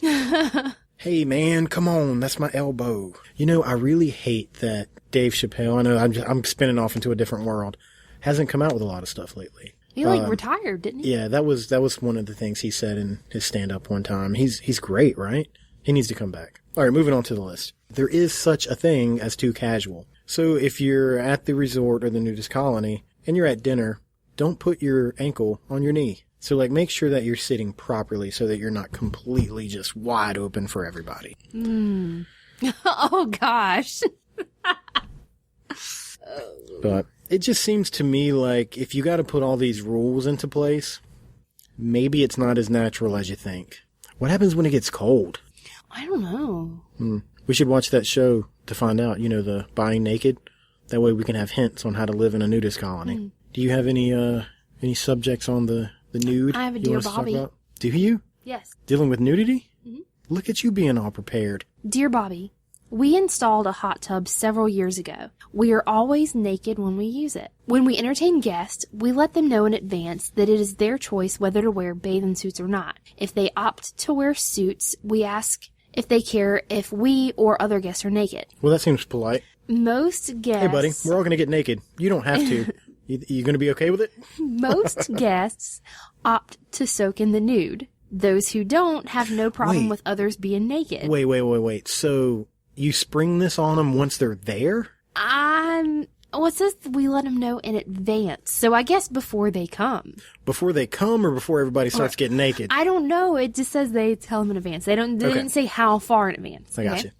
Speaker 2: Hey man, come on, that's my elbow. I really hate that Dave Chappelle, I know I'm spinning off into a different world. hasn't come out with a lot of stuff lately.
Speaker 1: He like retired, didn't he?
Speaker 2: Yeah, that was one of the things he said in his stand-up one time. He's great, right? He needs to come back. All right, moving on to the list. There is such a thing as too casual. So if you're at the resort or the nudist colony and you're at dinner, don't put your ankle on your knee. So like make sure that you're sitting properly so that you're not completely just wide open for everybody.
Speaker 1: Oh gosh.
Speaker 2: But it just seems to me like if you got to put all these rules into place, maybe it's not as natural as you think. What happens when it gets cold?
Speaker 1: I don't know.
Speaker 2: We should watch that show to find out, the Buying Naked. That way we can have hints on how to live in a nudist colony. Do you have any subjects on the nude?
Speaker 1: I have a
Speaker 2: you
Speaker 1: Dear
Speaker 2: want us to talk
Speaker 1: Bobby.
Speaker 2: about? Do you?
Speaker 1: Yes.
Speaker 2: Dealing with nudity? Mm-hmm. Look at you being all prepared.
Speaker 1: Dear Bobby, we installed a hot tub several years ago. We are always naked when we use it. When we entertain guests, we let them know in advance that it is their choice whether to wear bathing suits or not. If they opt to wear suits, we ask if they care if we or other guests are naked.
Speaker 2: Well, that seems polite.
Speaker 1: Most guests...
Speaker 2: Hey, buddy, we're all going to get naked. You don't have to. You going to be okay with it?
Speaker 1: Most guests opt to soak in the nude. Those who don't have no problem with others being naked.
Speaker 2: Wait. So you spring this on them once they're there?
Speaker 1: Well, it says we let them know in advance. So I guess before they come.
Speaker 2: Before they come or before everybody starts getting naked?
Speaker 1: I don't know. It just says they tell them in advance. They didn't say how far in advance.
Speaker 2: I got you.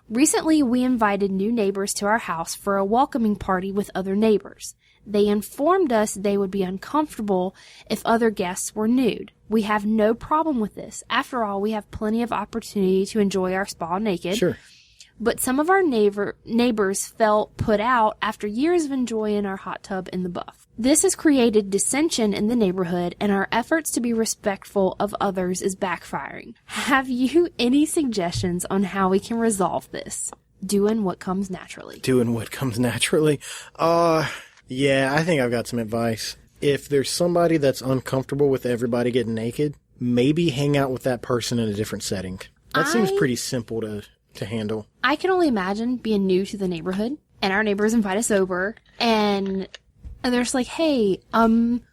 Speaker 1: Recently, we invited new neighbors to our house for a welcoming party with other neighbors. They informed us they would be uncomfortable if other guests were nude. We have no problem with this. After all, we have plenty of opportunity to enjoy our spa naked.
Speaker 2: Sure.
Speaker 1: But some of our neighbors felt put out after years of enjoying our hot tub in the buff. This has created dissension in the neighborhood, and our efforts to be respectful of others is backfiring. Have you any suggestions on how we can resolve this? Doing what comes naturally.
Speaker 2: Yeah, I think I've got some advice. If there's somebody that's uncomfortable with everybody getting naked, maybe hang out with that person in a different setting. That seems pretty simple to handle.
Speaker 1: I can only imagine being new to the neighborhood, and our neighbors invite us over, and they're just like, hey,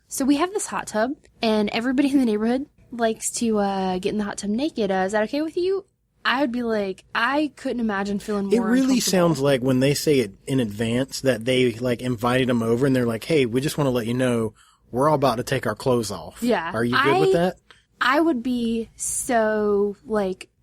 Speaker 1: so we have this hot tub, and everybody in the neighborhood likes to get in the hot tub naked. Is that okay with you? I would be like, I couldn't imagine feeling more
Speaker 2: It really
Speaker 1: uncomfortable.
Speaker 2: sounds like when they say it in advance that they like invited them over and they're like, hey, we just want to let you know we're all about to take our clothes off.
Speaker 1: Yeah.
Speaker 2: Are you good with that?
Speaker 1: I would be so,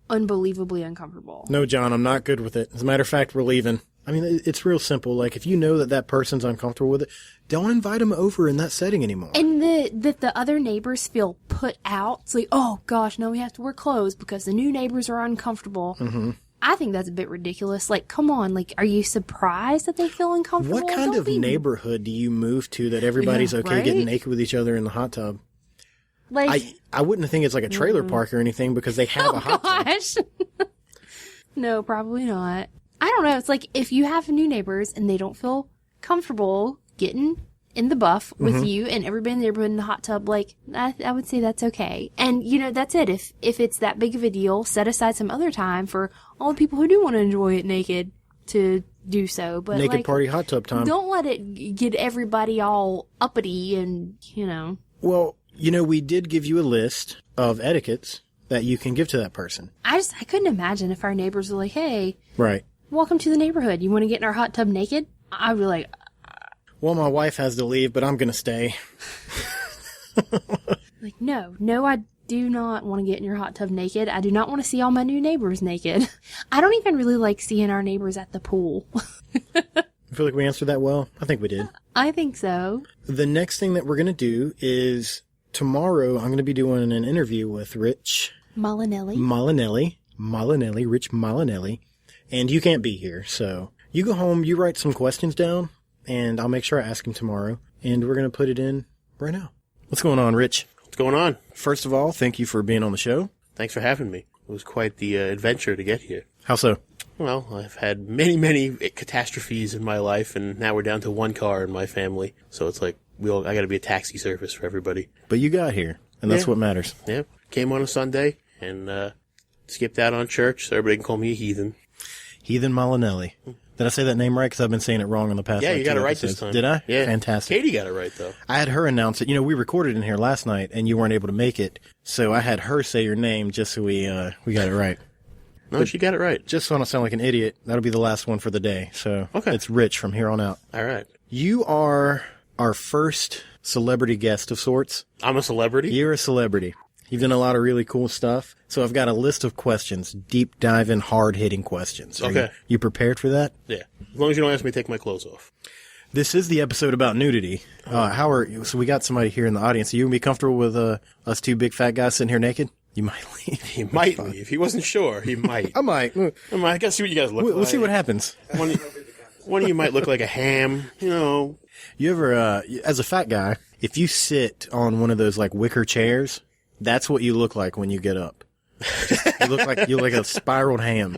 Speaker 1: unbelievably uncomfortable.
Speaker 2: No, John, I'm not good with it. As a matter of fact, we're leaving. I mean, it's real simple. Like, if you know that person's uncomfortable with it, don't invite them over in that setting anymore.
Speaker 1: And that the other neighbors feel put out. It's like, oh, gosh, no, we have to wear clothes because the new neighbors are uncomfortable. Mm-hmm. I think that's a bit ridiculous. Like, come on. Like, are you surprised that they feel uncomfortable?
Speaker 2: What kind of neighborhood do you move to that everybody's okay getting naked with each other in the hot tub?
Speaker 1: Like,
Speaker 2: I wouldn't think it's like a trailer park or anything because they have a hot tub.
Speaker 1: No, probably not. I don't know. It's like if you have new neighbors and they don't feel comfortable getting in the buff with you and everybody in the neighborhood in the hot tub, like, I would say that's okay. And, that's it. If it's that big of a deal, set aside some other time for all the people who do want to enjoy it naked to do so. But
Speaker 2: naked party hot tub time.
Speaker 1: Don't let it get everybody all uppity and,
Speaker 2: Well, we did give you a list of etiquettes that you can give to that person.
Speaker 1: I couldn't imagine if our neighbors were like, hey.
Speaker 2: Right.
Speaker 1: Welcome to the neighborhood. You want to get in our hot tub naked? I'd be like,
Speaker 2: well, my wife has to leave, but I'm going to stay.
Speaker 1: like, no, I do not want to get in your hot tub naked. I do not want to see all my new neighbors naked. I don't even really like seeing our neighbors at the pool.
Speaker 2: I feel like we answered that well. I think we did.
Speaker 1: I think so.
Speaker 2: The next thing that we're going to do is tomorrow I'm going to be doing an interview with Rich
Speaker 1: Molinelli.
Speaker 2: Rich Molinelli. And you can't be here, so you go home, you write some questions down, and I'll make sure I ask him tomorrow, and we're going to put it in right now. What's going on, Rich?
Speaker 4: What's going on?
Speaker 2: First of all, thank you for being on the show.
Speaker 4: Thanks for having me. It was quite the adventure to get here.
Speaker 2: How so?
Speaker 4: Well, I've had many, many catastrophes in my life, and now we're down to one car in my family, so it's like I got to be a taxi service for everybody.
Speaker 2: But you got here, and that's what matters.
Speaker 4: Yeah, came on a Sunday, and skipped out on church, so everybody can call me a heathen.
Speaker 2: Heathen Molinelli. Did I say that name right? Because I've been saying it wrong in the past.
Speaker 4: Yeah,
Speaker 2: like
Speaker 4: you got it
Speaker 2: two
Speaker 4: right
Speaker 2: episodes.
Speaker 4: this time.
Speaker 2: Did I?
Speaker 4: Yeah.
Speaker 2: Fantastic.
Speaker 4: Katie got it right, though.
Speaker 2: I had her announce it. We recorded in here last night, and you weren't able to make it, so I had her say your name just so we got it right.
Speaker 4: No, she got it right.
Speaker 2: Just so I don't sound like an idiot, that'll be the last one for the day. So
Speaker 4: Okay.
Speaker 2: It's Rich from here on out.
Speaker 4: All right.
Speaker 2: You are our first celebrity guest of sorts.
Speaker 4: I'm a celebrity?
Speaker 2: You're a celebrity. You've done a lot of really cool stuff. So I've got a list of questions, deep diving, hard hitting questions. Are
Speaker 4: Okay.
Speaker 2: You prepared for that?
Speaker 4: Yeah. As long as you don't ask me to take my clothes off.
Speaker 2: This is the episode about nudity. So we got somebody here in the audience. Are you going to be comfortable with us two big fat guys sitting here naked? You might leave.
Speaker 4: He might leave. He wasn't sure. He might.
Speaker 2: I might.
Speaker 4: I gotta see what you guys look like.
Speaker 2: We'll see what happens.
Speaker 4: One of you might look like a ham, You
Speaker 2: You ever, as a fat guy, if you sit on one of those like wicker chairs, that's what you look like when you get up. You look like a spiraled ham.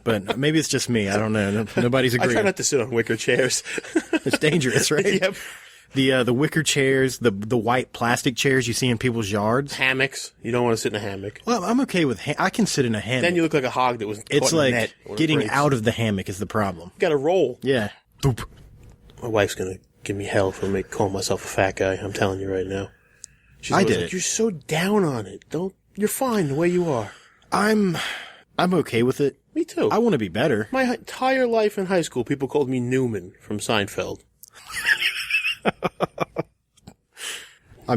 Speaker 2: But maybe it's just me. I don't know. Nobody's
Speaker 4: I
Speaker 2: agreeing.
Speaker 4: try not to sit on wicker chairs.
Speaker 2: It's dangerous, right?
Speaker 4: Yep.
Speaker 2: The wicker chairs, the white plastic chairs you see in people's yards.
Speaker 4: Hammocks. You don't want to sit in a hammock.
Speaker 2: Well, I'm okay with. I can sit in a hammock.
Speaker 4: Then you look like a hog that was caught
Speaker 2: It's
Speaker 4: in a
Speaker 2: like
Speaker 4: net when it
Speaker 2: getting
Speaker 4: breaks.
Speaker 2: out of the hammock is the problem.
Speaker 4: You gotta roll.
Speaker 2: Yeah. Boop.
Speaker 4: My wife's gonna give me hell for calling myself a fat guy. I'm telling you right now. She's
Speaker 2: I
Speaker 4: always
Speaker 2: did
Speaker 4: like,
Speaker 2: it.
Speaker 4: You're so down on it. You're fine the way you are.
Speaker 2: I'm okay with it.
Speaker 4: Me too.
Speaker 2: I want to be better.
Speaker 4: My entire life in high school, people called me Newman from Seinfeld.
Speaker 2: I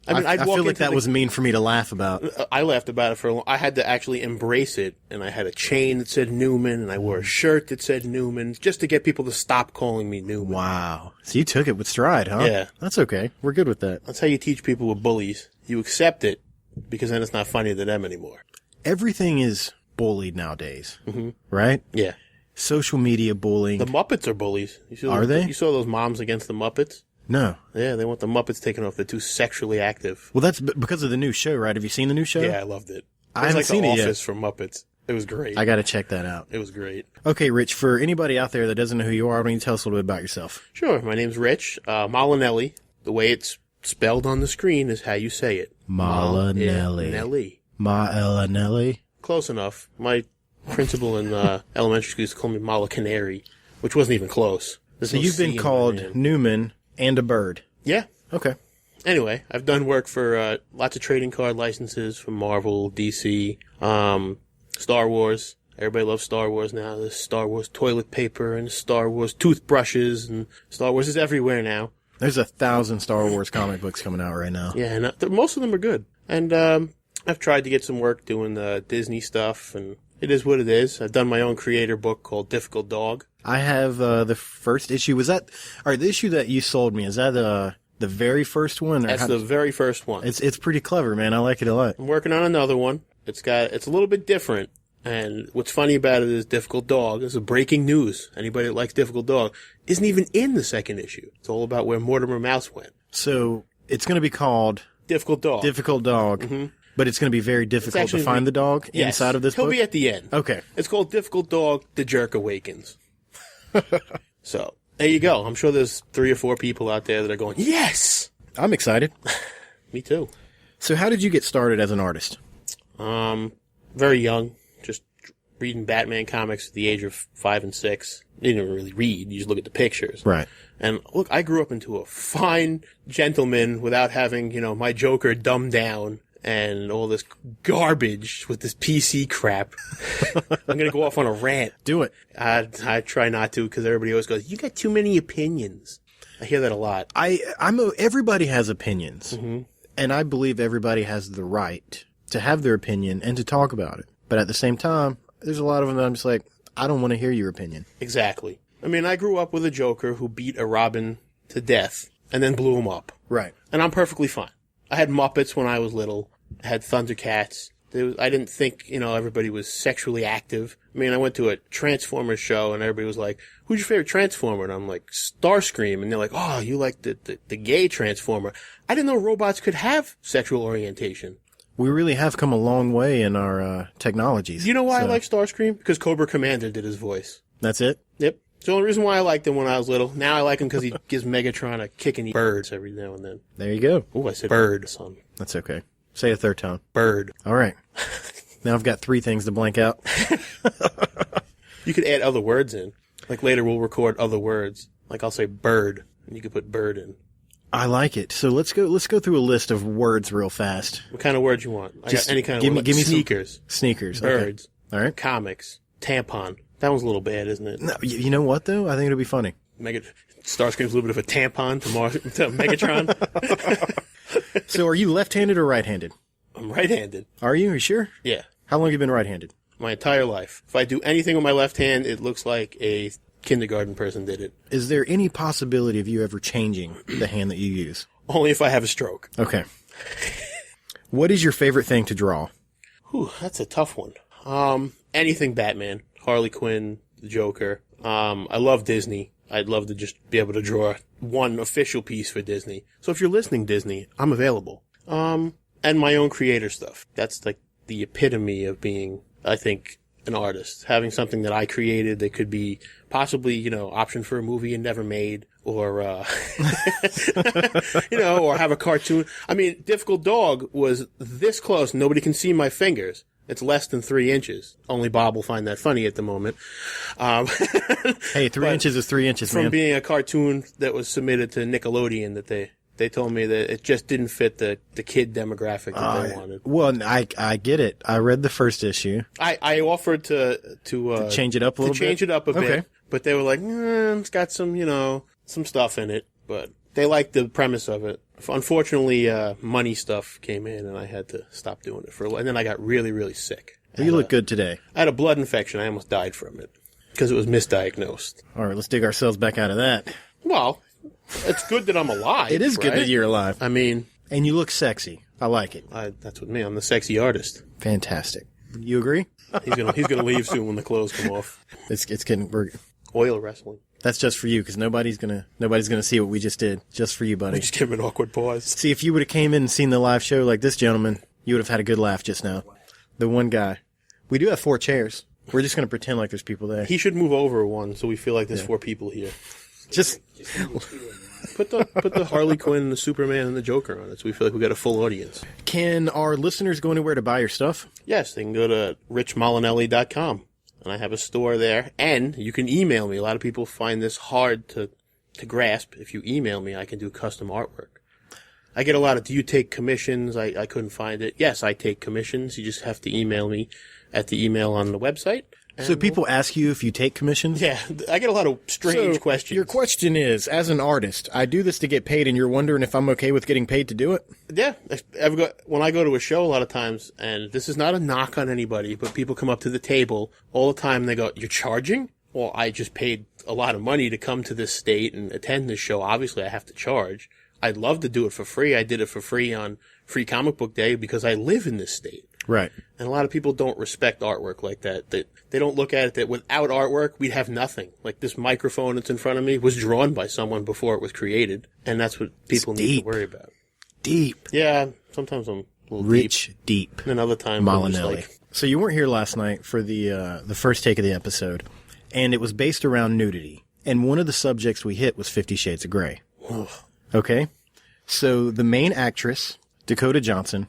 Speaker 4: I'd walk
Speaker 2: feel like
Speaker 4: into
Speaker 2: that was mean for me to laugh about.
Speaker 4: I laughed about it for a long. I had to actually embrace it, and I had a chain that said Newman, and I wore a shirt that said Newman, just to get people to stop calling me Newman.
Speaker 2: Wow. So you took it with stride, huh?
Speaker 4: Yeah.
Speaker 2: That's okay. We're good with that.
Speaker 4: That's how you teach people with bullies. You accept it, because then it's not funny to them anymore.
Speaker 2: Everything is bullied nowadays, right?
Speaker 4: Yeah.
Speaker 2: Social media bullying.
Speaker 4: The Muppets are bullies.
Speaker 2: Are they?
Speaker 4: You saw those moms against the Muppets?
Speaker 2: No.
Speaker 4: Yeah, they want the Muppets taken off. They're too sexually active.
Speaker 2: Well, that's because of the new show, right? Have you seen the new show?
Speaker 4: Yeah, I loved it.
Speaker 2: I
Speaker 4: was
Speaker 2: haven't
Speaker 4: like
Speaker 2: seen
Speaker 4: the
Speaker 2: it yet.
Speaker 4: Office from Muppets. It was great.
Speaker 2: I got to check that out.
Speaker 4: It was great.
Speaker 2: Okay, Rich, for anybody out there that doesn't know who you are, why don't you tell us a little bit about yourself?
Speaker 4: Sure. My name's Rich. Molinelli. The way it's spelled on the screen is how you say it.
Speaker 2: Molinelli.
Speaker 4: Molinelli.
Speaker 2: Molinelli.
Speaker 4: Close enough. My principal in elementary school used to call me Mala Canary, which wasn't even close. There's
Speaker 2: So
Speaker 4: no
Speaker 2: you've
Speaker 4: C in
Speaker 2: been
Speaker 4: my
Speaker 2: called
Speaker 4: name.
Speaker 2: Newman and a bird.
Speaker 4: Yeah.
Speaker 2: Okay.
Speaker 4: Anyway, I've done work for lots of trading card licenses from Marvel, DC, Star Wars. Everybody loves Star Wars now. There's Star Wars toilet paper and Star Wars toothbrushes, and Star Wars is everywhere now.
Speaker 2: There's 1,000 Star Wars comic books coming out right now.
Speaker 4: Yeah, and most of them are good. And I've tried to get some work doing the Disney stuff, and it is what it is. I've done my own creator book called Difficult Dog.
Speaker 2: I have the first issue. Was that... All right, the issue that you sold me, is that the very first one? Or
Speaker 4: That's the very first one.
Speaker 2: It's pretty clever, man. I like it a lot.
Speaker 4: I'm working on another one. It's a little bit different. And what's funny about it is Difficult Dog. This is breaking news. Anybody that likes Difficult Dog isn't even in the second issue. It's all about where Mortimer Mouse went.
Speaker 2: So it's going to be called
Speaker 4: Difficult Dog.
Speaker 2: Difficult Dog, but it's going to be very difficult to find the dog
Speaker 4: Yes.
Speaker 2: inside of this
Speaker 4: He'll
Speaker 2: book?
Speaker 4: be at the end.
Speaker 2: Okay.
Speaker 4: It's called Difficult Dog, The Jerk Awakens. So, there you go. I'm sure there's 3 or 4 people out there that are going, yes!
Speaker 2: I'm excited.
Speaker 4: Me too.
Speaker 2: So how did you get started as an artist?
Speaker 4: Very young. Just reading Batman comics at the age of 5 and 6. You didn't really read. You just look at the pictures.
Speaker 2: Right.
Speaker 4: And look, I grew up into a fine gentleman without having, my Joker dumbed down and all this garbage with this PC crap. I'm going to go off on a rant.
Speaker 2: Do it.
Speaker 4: I try not to because everybody always goes, you got too many opinions. I hear that a lot.
Speaker 2: Everybody has opinions. And I believe everybody has the right to have their opinion and to talk about it. But at the same time, there's a lot of them that I'm just like, I don't want to hear your opinion.
Speaker 4: Exactly. I mean, I grew up with a Joker who beat a Robin to death and then blew him up.
Speaker 2: Right.
Speaker 4: And I'm perfectly fine. I had Muppets when I was little. I had Thundercats. I didn't think, everybody was sexually active. I mean, I went to a Transformers show and everybody was like, who's your favorite Transformer? And I'm like, Starscream. And they're like, oh, you like the gay Transformer. I didn't know robots could have sexual orientation.
Speaker 2: We really have come a long way in our technologies.
Speaker 4: Do you know why I like Starscream? Because Cobra Commander did his voice.
Speaker 2: That's it?
Speaker 4: Yep. It's the only reason why I liked him when I was little. Now I like him because he gives Megatron a kick and eat birds every now and then.
Speaker 2: There you go.
Speaker 4: Oh, I said bird, son.
Speaker 2: That's okay. Say a third time.
Speaker 4: Bird.
Speaker 2: All right. Now I've got 3 things to blank out.
Speaker 4: You could add other words in. Like later we'll record other words. Like I'll say bird, and you can put bird in.
Speaker 2: I like it. So let's go through a list of words real fast.
Speaker 4: What kind of words you want? I got any kind of
Speaker 2: give me
Speaker 4: sneakers.
Speaker 2: Sneakers.
Speaker 4: Birds.
Speaker 2: Okay. All right.
Speaker 4: Comics. Tampon. That one's a little bad, isn't it?
Speaker 2: No, you know what though? I think it'll be funny.
Speaker 4: Starscream's a little bit of a tampon to Megatron.
Speaker 2: So are you left-handed or right-handed?
Speaker 4: I'm right-handed.
Speaker 2: Are you? Are you sure?
Speaker 4: Yeah.
Speaker 2: How long have you been right-handed?
Speaker 4: My entire life. If I do anything with my left hand, it looks like a kindergarten person did it.
Speaker 2: Is there any possibility of you ever changing the hand that you use?
Speaker 4: Only if I have a stroke.
Speaker 2: Okay. What is your favorite thing to draw?
Speaker 4: Whew, that's a tough one. Anything Batman, Harley Quinn, the Joker. I love Disney. I'd love to just be able to draw one official piece for Disney. So if you're listening, Disney, I'm available. And my own creator stuff. That's like the epitome of being, I think, an artist. Having something that I created that could be possibly, option for a movie you never made, or, or have a cartoon. I mean, Difficult Dog was this close. Nobody can see my fingers. It's less than 3 inches. Only Bob will find that funny at the moment.
Speaker 2: Hey, 3 inches is 3 inches,
Speaker 4: from
Speaker 2: man.
Speaker 4: being a cartoon that was submitted to Nickelodeon, that they told me that it just didn't fit the kid demographic that they wanted.
Speaker 2: Well, I get it. I read the first issue.
Speaker 4: I offered to
Speaker 2: change it up a little bit?
Speaker 4: To change it up a
Speaker 2: Okay.
Speaker 4: bit. But they were like, it's got some, some stuff in it. But they liked the premise of it. Unfortunately, money stuff came in, and I had to stop doing it for a while. And then I got really, really sick.
Speaker 2: You look good today.
Speaker 4: I had a blood infection. I almost died from it because it was misdiagnosed.
Speaker 2: All right, let's dig ourselves back out of that.
Speaker 4: Well, it's good that I'm alive.
Speaker 2: It is good
Speaker 4: right?
Speaker 2: that you're alive.
Speaker 4: I mean,
Speaker 2: And you look sexy. I like it.
Speaker 4: that's what me. I'm the sexy artist.
Speaker 2: Fantastic. You agree?
Speaker 4: He's gonna leave soon when the clothes come off.
Speaker 2: It's getting.
Speaker 4: Oil wrestling.
Speaker 2: That's just for you because nobody's gonna see what we just did. Just for you, buddy.
Speaker 4: Just give him an awkward pause.
Speaker 2: See, if you would have came in and seen the live show like this gentleman, you would have had a good laugh just now. The one guy. We do have 4 chairs. We're just gonna pretend like there's people there.
Speaker 4: He should move over one so we feel like there's 4 people here.
Speaker 2: Just
Speaker 4: Put the Harley Quinn, the Superman, and the Joker on it so we feel like we got a full audience.
Speaker 2: can our listeners go anywhere to buy your stuff?
Speaker 4: Yes, they can go to richmolinelli.com. And I have a store there. And you can email me. A lot of people find this hard to grasp. If you email me, I can do custom artwork. I get a lot of, do you take commissions? I couldn't find it. Yes, I take commissions. You just have to email me at the email on the website.
Speaker 2: So people ask you if you take commissions?
Speaker 4: Yeah, I get a lot of strange questions.
Speaker 2: Your question is, as an artist, I do this to get paid, and you're wondering if I'm okay with getting paid to do it?
Speaker 4: Yeah, when I go to a show a lot of times, and this is not a knock on anybody, but people come up to the table all the time and they go, "You're charging?" Well, I just paid a lot of money to come to this state and attend this show. Obviously, I have to charge. I'd love to do it for free. I did it for free on Free Comic Book Day because I live in this state.
Speaker 2: Right.
Speaker 4: And a lot of people don't respect artwork like that. They don't look at it that without artwork, we'd have nothing. Like this microphone that's in front of me was drawn by someone before it was created. And that's what people need to worry about.
Speaker 2: Deep.
Speaker 4: Yeah, sometimes I'm a little
Speaker 2: Rich, deep.
Speaker 4: And another time I'm just
Speaker 2: Molinelli.
Speaker 4: like,
Speaker 2: So you weren't here last night for the first take of the episode, and it was based around nudity. And one of the subjects we hit was 50 Shades of Grey. Okay? So the main actress, Dakota Johnson,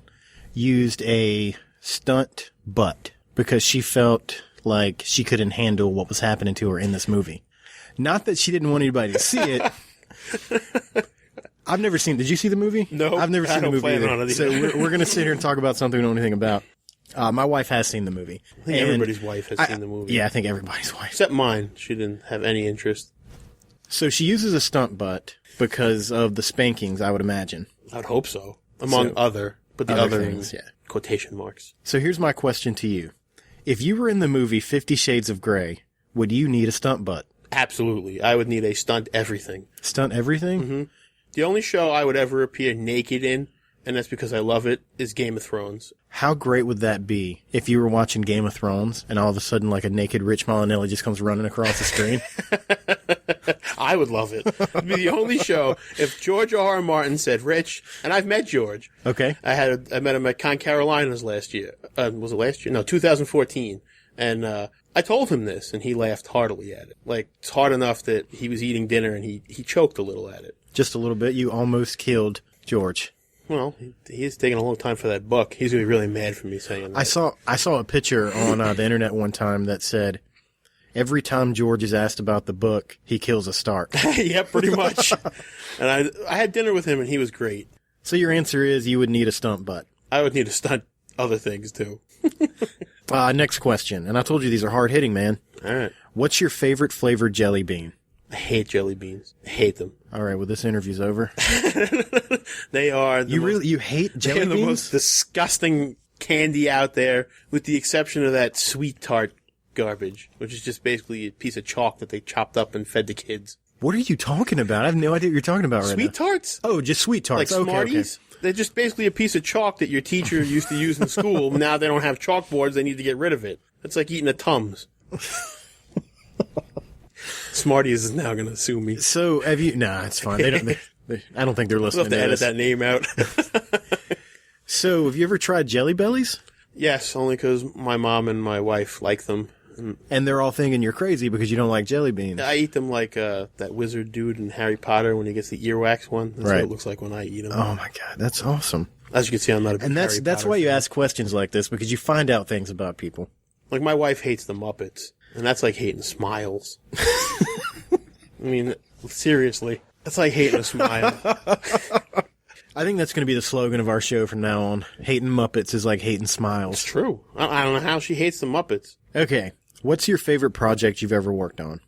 Speaker 2: used a stunt butt because she felt like she couldn't handle what was happening to her in this movie. Not that she didn't want anybody to see it. I've never seen. Did you see the movie?
Speaker 4: No,
Speaker 2: I've never
Speaker 4: I
Speaker 2: seen the
Speaker 4: don't
Speaker 2: movie
Speaker 4: plan
Speaker 2: either.
Speaker 4: on it
Speaker 2: So
Speaker 4: either.
Speaker 2: we're going to sit here and talk about something we don't know anything about. My wife has seen the movie.
Speaker 4: I think
Speaker 2: And
Speaker 4: everybody's wife has seen the movie.
Speaker 2: Yeah, I think everybody's wife.
Speaker 4: Except mine. She didn't have any interest.
Speaker 2: So she uses a stunt butt because of the spankings, I would imagine.
Speaker 4: I'd hope so. Among other. But the
Speaker 2: Other
Speaker 4: other
Speaker 2: things,
Speaker 4: in
Speaker 2: yeah.
Speaker 4: quotation marks.
Speaker 2: So here's my question to you. If you were in the movie 50 Shades of Grey, would you need a stunt butt?
Speaker 4: Absolutely. I would need a stunt everything.
Speaker 2: Stunt everything?
Speaker 4: Mm-hmm. The only show I would ever appear naked in, and that's because I love it, is Game of Thrones.
Speaker 2: How great would that be if you were watching Game of Thrones and all of a sudden like a naked Rich Molinelli just comes running across the screen?
Speaker 4: I would love it. It'd be the only show if George R.R. Martin said, Rich, and I've met George.
Speaker 2: Okay.
Speaker 4: I met him at Con Carolinas last year. Was it last year? No, 2014. And I told him this, and he laughed heartily at it. Like, it's hard enough that he was eating dinner and he choked a little at it.
Speaker 2: Just a little bit. You almost killed George.
Speaker 4: Well, he's taking a long time for that book. He's going to be really mad for me saying that.
Speaker 2: I saw a picture on the internet one time that said, Every time George is asked about the book, he kills a Stark.
Speaker 4: Yeah, pretty much. And I had dinner with him, and he was great.
Speaker 2: So your answer is you would need a stunt butt.
Speaker 4: I would need to stunt other things, too.
Speaker 2: Next question. And I told you these are hard-hitting, man.
Speaker 4: All right.
Speaker 2: What's your favorite flavored jelly bean?
Speaker 4: I hate jelly beans. I hate them.
Speaker 2: All right, well, this interview's over.
Speaker 4: They are
Speaker 2: You hate jelly beans?
Speaker 4: They're the most disgusting candy out there, with the exception of that sweet tart garbage, which is just basically a piece of chalk that they chopped up and fed the kids.
Speaker 2: What are you talking about? I have no idea what you're talking about right now.
Speaker 4: Sweet tarts?
Speaker 2: Oh, just sweet tarts.
Speaker 4: Like
Speaker 2: Okay,
Speaker 4: Smarties?
Speaker 2: okay.
Speaker 4: They're just basically a piece of chalk that your teacher used to use in school. Now they don't have chalkboards. They need to get rid of it. It's like eating a Tums. Smarties is now going to sue me.
Speaker 2: So have you? Nah, it's fine. I don't think they're
Speaker 4: We'll
Speaker 2: listening
Speaker 4: have to
Speaker 2: to
Speaker 4: edit
Speaker 2: this.
Speaker 4: that name out.
Speaker 2: So have you ever tried Jelly Bellies?
Speaker 4: Yes, only because my mom and my wife like them.
Speaker 2: And they're all thinking you're crazy because you don't like jelly beans.
Speaker 4: I eat them like that wizard dude in Harry Potter when he gets the earwax one. That's
Speaker 2: Right.
Speaker 4: what it looks like when I eat them.
Speaker 2: Oh my god, that's awesome.
Speaker 4: As you can see, I'm not a big
Speaker 2: And
Speaker 4: Harry
Speaker 2: that's
Speaker 4: Potter
Speaker 2: why you
Speaker 4: fan.
Speaker 2: ask questions like this, because you find out things about people.
Speaker 4: Like, my wife hates the Muppets, and that's like hating smiles. I mean, seriously. That's like hating a smile.
Speaker 2: I think that's going to be the slogan of our show from now on. Hating Muppets is like hating
Speaker 4: It's
Speaker 2: smiles.
Speaker 4: true. I don't know how she hates the Muppets.
Speaker 2: Okay, what's your favorite project you've ever worked on?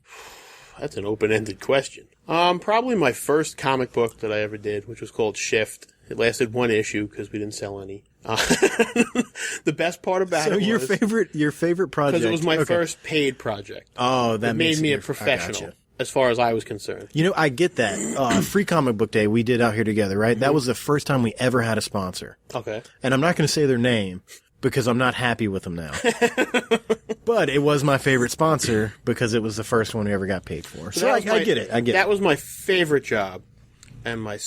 Speaker 4: That's an open-ended question. Probably my first comic book that I ever did, which was called Shift. It lasted one issue because we didn't sell any. The best part about
Speaker 2: So
Speaker 4: it
Speaker 2: your favorite project?
Speaker 4: because it was my
Speaker 2: Okay.
Speaker 4: first paid project.
Speaker 2: Oh, that
Speaker 4: It made
Speaker 2: makes
Speaker 4: me
Speaker 2: it
Speaker 4: a
Speaker 2: your- I
Speaker 4: professional,
Speaker 2: gotcha.
Speaker 4: as far as I was concerned.
Speaker 2: You know, I get that. Free Comic Book Day we did out here together, right? That was the first time we ever had a sponsor.
Speaker 4: Okay.
Speaker 2: And I'm not going to say their name because I'm not happy with them now. But it was my favorite sponsor because it was the first one we ever got paid for. So I get it. I get
Speaker 4: That
Speaker 2: it.
Speaker 4: was my favorite job. And my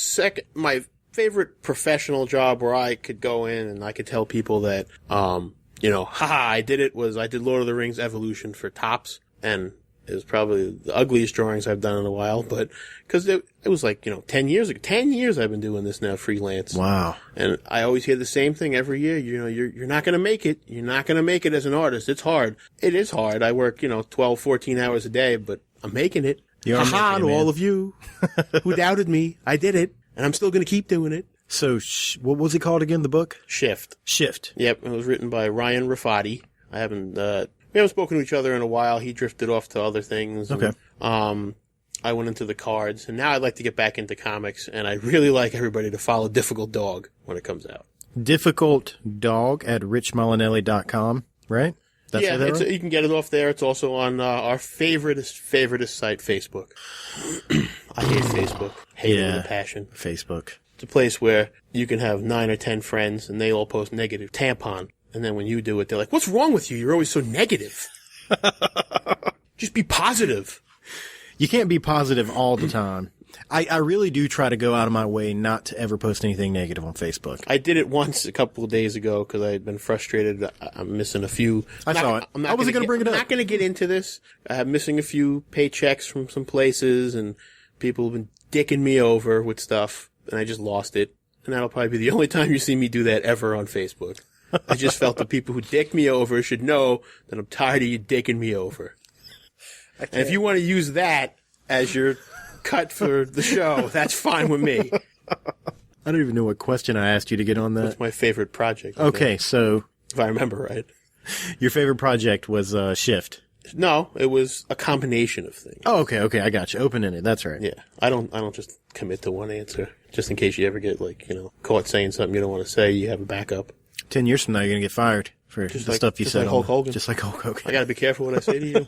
Speaker 4: favorite professional job where I could go in and I could tell people that, haha, I did Lord of the Rings Evolution for Topps. And it was probably the ugliest drawings I've done in a while, but, cause it was like, 10 years ago. 10 years I've been doing this now, freelance.
Speaker 2: Wow.
Speaker 4: And I always hear the same thing every year. You're not going to make it. You're not going to make it as an artist. It's hard. It is hard. I work, 12, 14 hours a day, but I'm making it.
Speaker 2: You are
Speaker 4: Ha-ha
Speaker 2: making it,
Speaker 4: to
Speaker 2: man.
Speaker 4: all of you who doubted me. I did it. And I'm still going to keep doing it.
Speaker 2: So what was it called again, the book?
Speaker 4: Shift.
Speaker 2: Shift.
Speaker 4: Yep. It was written by Ryan Rafati. We haven't spoken to each other in a while. He drifted off to other things.
Speaker 2: Okay.
Speaker 4: And, I went into the cards, and now I'd like to get back into comics, and I really like everybody to follow Difficult Dog when it comes out.
Speaker 2: Difficult Dog at richmolinelli.com, right? That's
Speaker 4: Yeah,
Speaker 2: it, right?
Speaker 4: you can get it off there. It's also on our favoriteest site, Facebook. I hate Facebook. Hate it with a passion.
Speaker 2: Facebook.
Speaker 4: It's a place where you can have 9 or 10 friends, and they all post negative tampon. And then when you do it, they're like, "What's wrong with you? You're always so negative. Just be positive."
Speaker 2: You can't be positive all the time. I really do try to go out of my way not to ever post anything negative on Facebook.
Speaker 4: I did it once a couple of days ago because I had been frustrated. I'm missing a few.
Speaker 2: I saw it. I wasn't going to bring it up.
Speaker 4: I'm not going to get into this. I'm missing a few paychecks from some places, and people have been dicking me over with stuff, and I just lost it. And that'll probably be the only time you see me do that ever on Facebook. I just felt the people who dick me over should know that I'm tired of you dicking me over. And if you want to use that as your cut for the show, that's fine with me.
Speaker 2: I don't even know what question I asked you to get on that.
Speaker 4: That's my favorite project.
Speaker 2: Okay, so
Speaker 4: If I remember right.
Speaker 2: your favorite project was Shift.
Speaker 4: No, it was a combination of things.
Speaker 2: Oh, okay, I got you. Open-ended, that's right.
Speaker 4: Yeah. I don't just commit to one answer. Just in case you ever get, caught saying something you don't want to say, you have a backup.
Speaker 2: 10 years from now, you're going to get fired for the stuff you
Speaker 4: just
Speaker 2: said
Speaker 4: like Hulk Hogan.
Speaker 2: Just like Hulk Hogan.
Speaker 4: I gotta be careful what I say to you.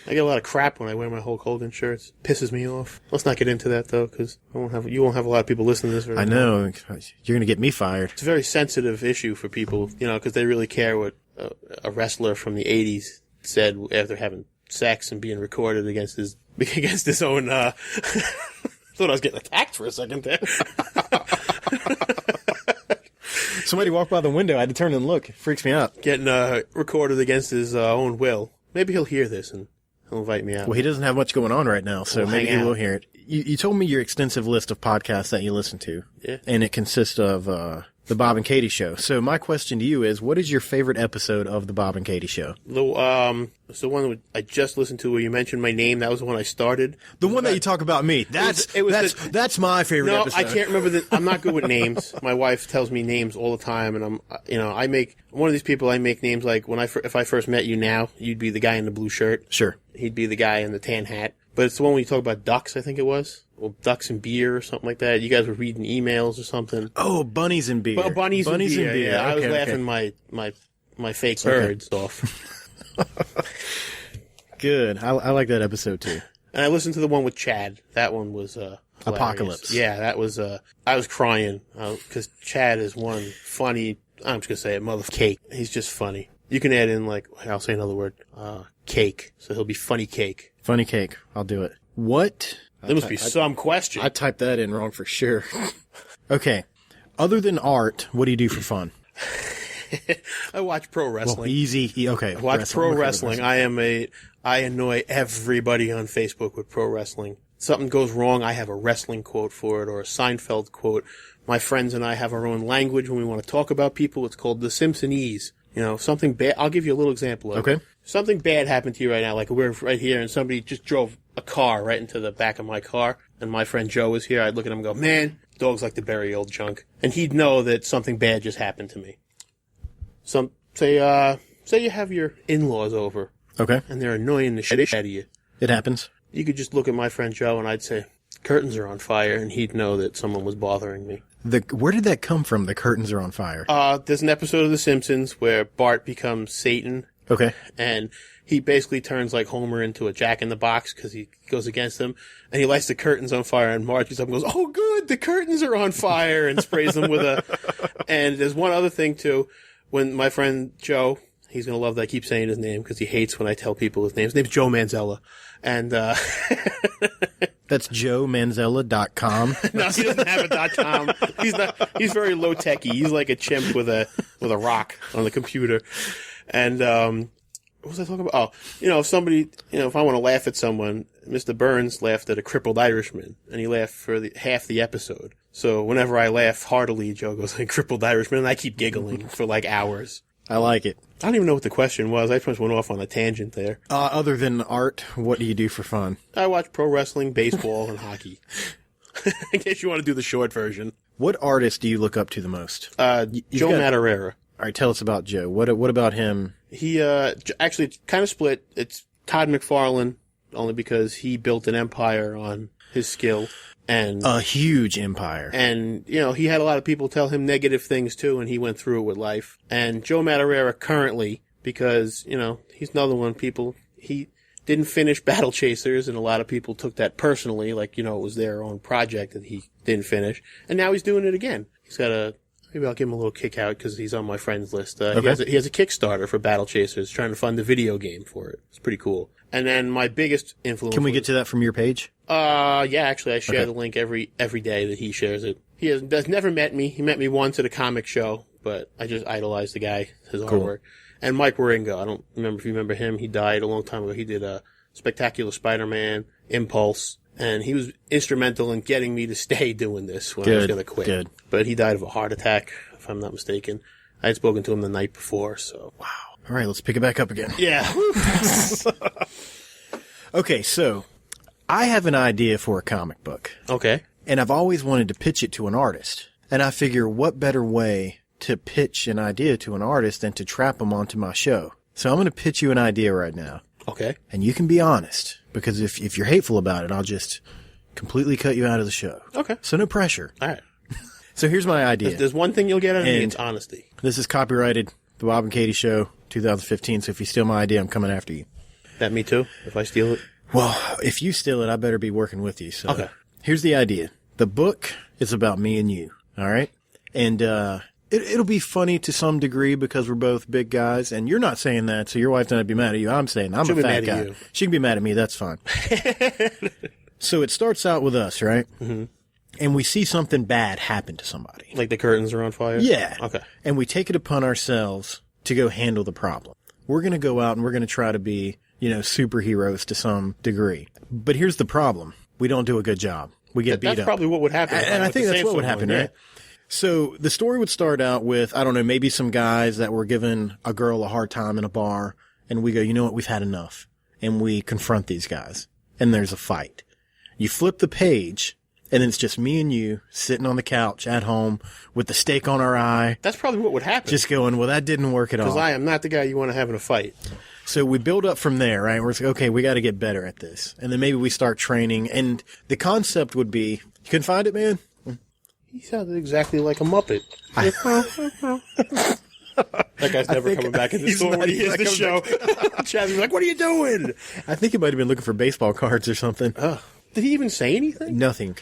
Speaker 4: I get a lot of crap when I wear my Hulk Hogan shirts. Pisses me off. Let's not get into that though, because you won't have a lot of people listening to this. Very
Speaker 2: I know. You're going to get me fired.
Speaker 4: It's a very sensitive issue for people, because they really care what a wrestler from the 80s said after having sex and being recorded against his own, thought I was getting attacked for a second there.
Speaker 2: Somebody walked by the window. I had to turn and look. It freaks me out.
Speaker 4: Getting recorded against his own will. Maybe he'll hear this and he'll invite me out.
Speaker 2: Well, he doesn't have much going on right now, so
Speaker 4: We'll
Speaker 2: maybe
Speaker 4: hang
Speaker 2: he will
Speaker 4: out.
Speaker 2: hear it. You told me your extensive list of podcasts that you listen to.
Speaker 4: Yeah.
Speaker 2: And it consists of The Bob and Katie Show. So my question to you is, what is your favorite episode of The Bob and Katie Show?
Speaker 4: It's the one I just listened to where you mentioned my name. That was the one I started.
Speaker 2: The one that you talk about me. That's my favorite episode.
Speaker 4: No, I can't remember I'm not good with names. My wife tells me names all the time, and I'm one of these people. I make names like if I first met you now, you'd be the guy in the blue shirt.
Speaker 2: Sure.
Speaker 4: He'd be the guy in the tan hat. But it's the one when you talk about ducks, I think it was. Well, ducks and beer or something like that. You guys were reading emails or something.
Speaker 2: Oh, bunnies and beer.
Speaker 4: Bunnies and beer. Yeah, I was laughing my fake birds off.
Speaker 2: Good. I like that episode too.
Speaker 4: And I listened to the one with Chad. That one was
Speaker 2: Apocalypse.
Speaker 4: Yeah, that was I was crying because Chad is one funny. I'm just gonna say it, mother cake. He's just funny. You can add in I'll say another word, cake. So he'll be funny cake.
Speaker 2: Funny cake. I'll do it. What?
Speaker 4: There must be some question.
Speaker 2: I typed that in wrong for sure. Okay. Other than art, what do you do for fun?
Speaker 4: I watch pro wrestling.
Speaker 2: Well, easy. Okay.
Speaker 4: I watch pro wrestling. I annoy everybody on Facebook with pro wrestling. Something goes wrong, I have a wrestling quote for it or a Seinfeld quote. My friends and I have our own language when we want to talk about people. It's called the Simpsonese. Something bad. I'll give you a little example of it.
Speaker 2: Okay.
Speaker 4: Something bad happened to you right now. Like we're right here and somebody just drove a car right into the back of my car. And my friend Joe was here. I'd look at him and go, man, dogs like to bury old junk. And he'd know that something bad just happened to me. Say you have your in-laws over.
Speaker 2: Okay.
Speaker 4: And they're annoying the shit out of you.
Speaker 2: It happens.
Speaker 4: You could just look at my friend Joe and I'd say, curtains are on fire. And he'd know that someone was bothering me.
Speaker 2: Where did that come from? The curtains are on fire.
Speaker 4: There's an episode of The Simpsons where Bart becomes Satan.
Speaker 2: Okay.
Speaker 4: And he basically turns like Homer into a jack-in-the-box because he goes against him. And he lights the curtains on fire and Marge gets up and goes, oh good, the curtains are on fire, and sprays them with and there's one other thing too. When my friend Joe, he's going to love that I keep saying his name because he hates when I tell people his name. His name's Joe Manzella. And,
Speaker 2: that's joemanzella.com.
Speaker 4: No, he doesn't have a .com. He's very low techy. He's like a chimp with a rock on the computer. And, what was I talking about? Oh, if somebody, if I want to laugh at someone, Mr. Burns laughed at a crippled Irishman and he laughed for half the episode. So whenever I laugh heartily, Joe goes like crippled Irishman and I keep giggling for like hours.
Speaker 2: I like it.
Speaker 4: I don't even know what the question was. I just went off on a tangent there.
Speaker 2: Other than art, what do you do for fun?
Speaker 4: I watch pro wrestling, baseball, and hockey. In case you want to do the short version.
Speaker 2: What artist do you look up to the most?
Speaker 4: Joe Madureira.
Speaker 2: All right, tell us about Joe. What about him?
Speaker 4: He actually it's kind of split. It's Todd McFarlane, only because he built an empire on his skill. And
Speaker 2: a huge empire.
Speaker 4: And, he had a lot of people tell him negative things too, and he went through it with life. And Joe Madureira currently, because, he's another one, he didn't finish Battle Chasers, and a lot of people took that personally, like, it was their own project that he didn't finish. And now he's doing it again. He's got maybe I'll give him a little kick out because he's on my friends list.
Speaker 2: Okay.
Speaker 4: He has a Kickstarter for Battle Chasers, trying to fund the video game for it. It's pretty cool. And then my biggest influence.
Speaker 2: Can we get to that from your page?
Speaker 4: Yeah, actually, I share the link every day that he shares it. He has never met me. He met me once at a comic show, but I just idolized the guy, his artwork. And Mike Waringo, I don't remember if you remember him. He died a long time ago. He did Spectacular Spider-Man, Impulse, and he was instrumental in getting me to stay doing this when I was going to quit.
Speaker 2: Good.
Speaker 4: But he died of a heart attack, if I'm not mistaken. I had spoken to him the night before, so.
Speaker 2: Wow. All right, let's pick it back up again.
Speaker 4: Yeah.
Speaker 2: Okay, so I have an idea for a comic book.
Speaker 4: Okay.
Speaker 2: And I've always wanted to pitch it to an artist. And I figure what better way to pitch an idea to an artist than to trap them onto my show. So I'm going to pitch you an idea right now.
Speaker 4: Okay.
Speaker 2: And you can be honest, because if you're hateful about it, I'll just completely cut you out of the show.
Speaker 4: Okay.
Speaker 2: So no pressure.
Speaker 4: All right.
Speaker 2: So here's my idea.
Speaker 4: There's one thing you'll get out of me, it's honesty.
Speaker 2: This is copyrighted, The Bob and Katie Show, 2015, so if you steal my idea, I'm coming after you.
Speaker 4: That me too, if I steal it?
Speaker 2: Well, if you steal it, I better be working with you. So
Speaker 4: okay.
Speaker 2: Here's the idea. The book is about me and you, all right? And it'll be funny to some degree because we're both big guys, and you're not saying that, so your wife's not going to be mad at you. I'm saying I'm a fat guy. She can be mad at me. That's fine. So it starts out with us, right? Mm-hmm. And we see something bad happen to somebody.
Speaker 4: Like the curtains are on fire?
Speaker 2: Yeah.
Speaker 4: Okay.
Speaker 2: And we take it upon ourselves to go handle the problem. We're going to go out and we're going to try to be, superheroes to some degree. But here's the problem. We don't do a good job. We get beat up.
Speaker 4: That's probably what would happen.
Speaker 2: And I think that's what would happen, right? So the story would start out with, I don't know, maybe some guys that were giving a girl a hard time in a bar, and we go, you know what, we've had enough. And we confront these guys, and there's a fight. You flip the page, and it's just me and you sitting on the couch at home with the steak on our eye.
Speaker 4: That's probably what would happen.
Speaker 2: Just going, well, that didn't work at all.
Speaker 4: Because I am not the guy you want to have in a fight.
Speaker 2: So we build up from there, right? We're like, okay, we got to get better at this. And then maybe we start training. And the concept would be, you can find it, man?
Speaker 4: He sounded exactly like a Muppet. That guy's never coming back in the store when he hears the show. Chad's like, what are you doing?
Speaker 2: I think he might have been looking for baseball cards or something.
Speaker 4: Did he even say anything?
Speaker 2: Nothing.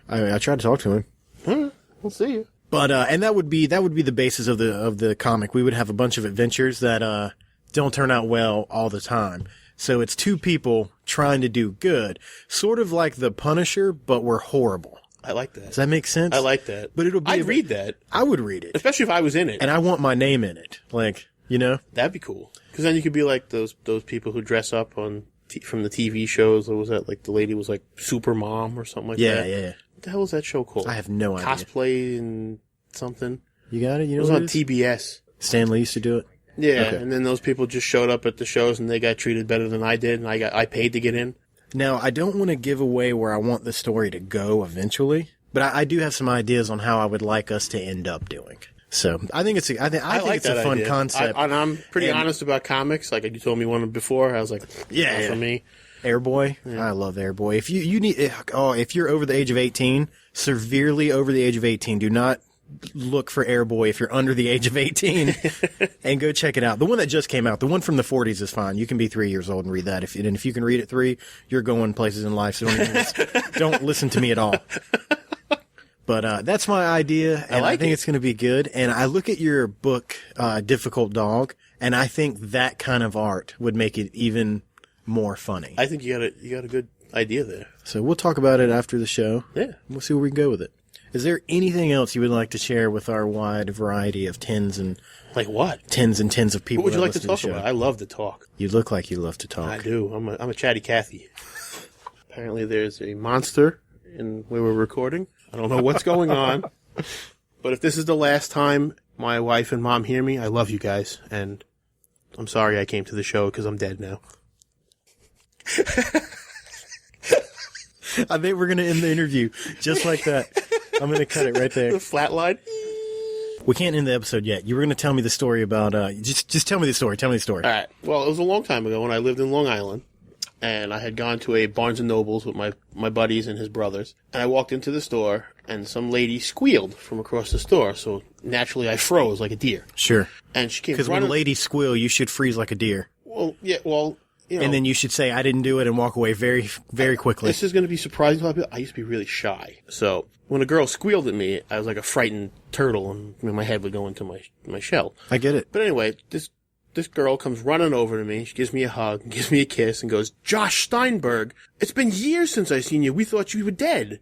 Speaker 2: I tried to talk to him.
Speaker 4: We'll see you.
Speaker 2: But, and that would be the basis of the comic. We would have a bunch of adventures that, don't turn out well all the time. So it's two people trying to do good. Sort of like The Punisher, but we're horrible.
Speaker 4: I like that.
Speaker 2: Does that make sense?
Speaker 4: I like that.
Speaker 2: But it'll be
Speaker 4: I'd read that.
Speaker 2: I would read it.
Speaker 4: Especially if I was in it.
Speaker 2: And I want my name in it. Like, you know?
Speaker 4: That'd be cool. Because then you could be like those people who dress up from the TV shows. What was that? Like the lady was like Super Mom or something like that.
Speaker 2: Yeah.
Speaker 4: What the hell was that show called?
Speaker 2: I have no idea.
Speaker 4: Cosplay and something.
Speaker 2: You got it? You know
Speaker 4: it was
Speaker 2: what
Speaker 4: on
Speaker 2: it is?
Speaker 4: TBS.
Speaker 2: Stan Lee used to do it?
Speaker 4: Yeah,
Speaker 2: Okay.
Speaker 4: and then those people just showed up at the shows and they got treated better than I did, and I paid to get in.
Speaker 2: Now, I don't want to give away where I want the story to go eventually, but I do have some ideas on how I would like us to end up doing. So I think it's I think it's a fun
Speaker 4: idea.
Speaker 2: concept.
Speaker 4: And I'm pretty honest about comics. Like you told me one before, I was like,
Speaker 2: Yeah.
Speaker 4: for me.
Speaker 2: Airboy. Yeah. I love Airboy. If you need, if you're over the age of 18, severely over the age of 18, do not look for Airboy if you're under the age of 18 and go check it out. The one that just came out, the one from the 40s is fine. You can be 3 years old and read that. If you can read at 3, you're going places in life. So don't listen to me at all. But that's my idea, and I think it's going to be good. And I look at your book, Difficult Dog, and I think that kind of art would make it even more funny.
Speaker 4: I think you got a good idea there.
Speaker 2: So we'll talk about it after the show.
Speaker 4: Yeah.
Speaker 2: We'll see where we can go with it. Is there anything else you would like to share with our wide variety of tens and
Speaker 4: like what?
Speaker 2: Tens and tens of people?
Speaker 4: What would you
Speaker 2: that
Speaker 4: like to
Speaker 2: listen
Speaker 4: talk about? I love to talk.
Speaker 2: You look like you love to talk.
Speaker 4: I do. I'm a chatty Cathy. Apparently, there's a monster in where we're recording. I don't know what's going on, but if this is the last time my wife and mom hear me, I love you guys, and I'm sorry I came to the show because I'm dead now.
Speaker 2: I think we're going to end the interview just like that. I'm going to cut it right there.
Speaker 4: The flat line.
Speaker 2: We can't end the episode yet. You were going to tell me the story about, just tell me the story. Tell me the story.
Speaker 4: All right. Well, it was a long time ago when I lived in Long Island, and I had gone to a Barnes & Nobles with my buddies and his brothers. And I walked into the store, and some lady squealed from across the store. So naturally, I froze like a deer.
Speaker 2: Sure.
Speaker 4: And she came
Speaker 2: Because when ladies squeal, you should freeze like a deer.
Speaker 4: Well, yeah, well, you know.
Speaker 2: And then you should say, I didn't do it, and walk away very, very quickly.
Speaker 4: This is going to be surprising to a lot of people. I used to be really shy. So when a girl squealed at me, I was like a frightened turtle, and my head would go into my shell.
Speaker 2: I get it.
Speaker 4: But anyway, this girl comes running over to me. She gives me a hug, and gives me a kiss, and goes, "Josh Steinberg, it's been years since I've seen you. We thought you were dead."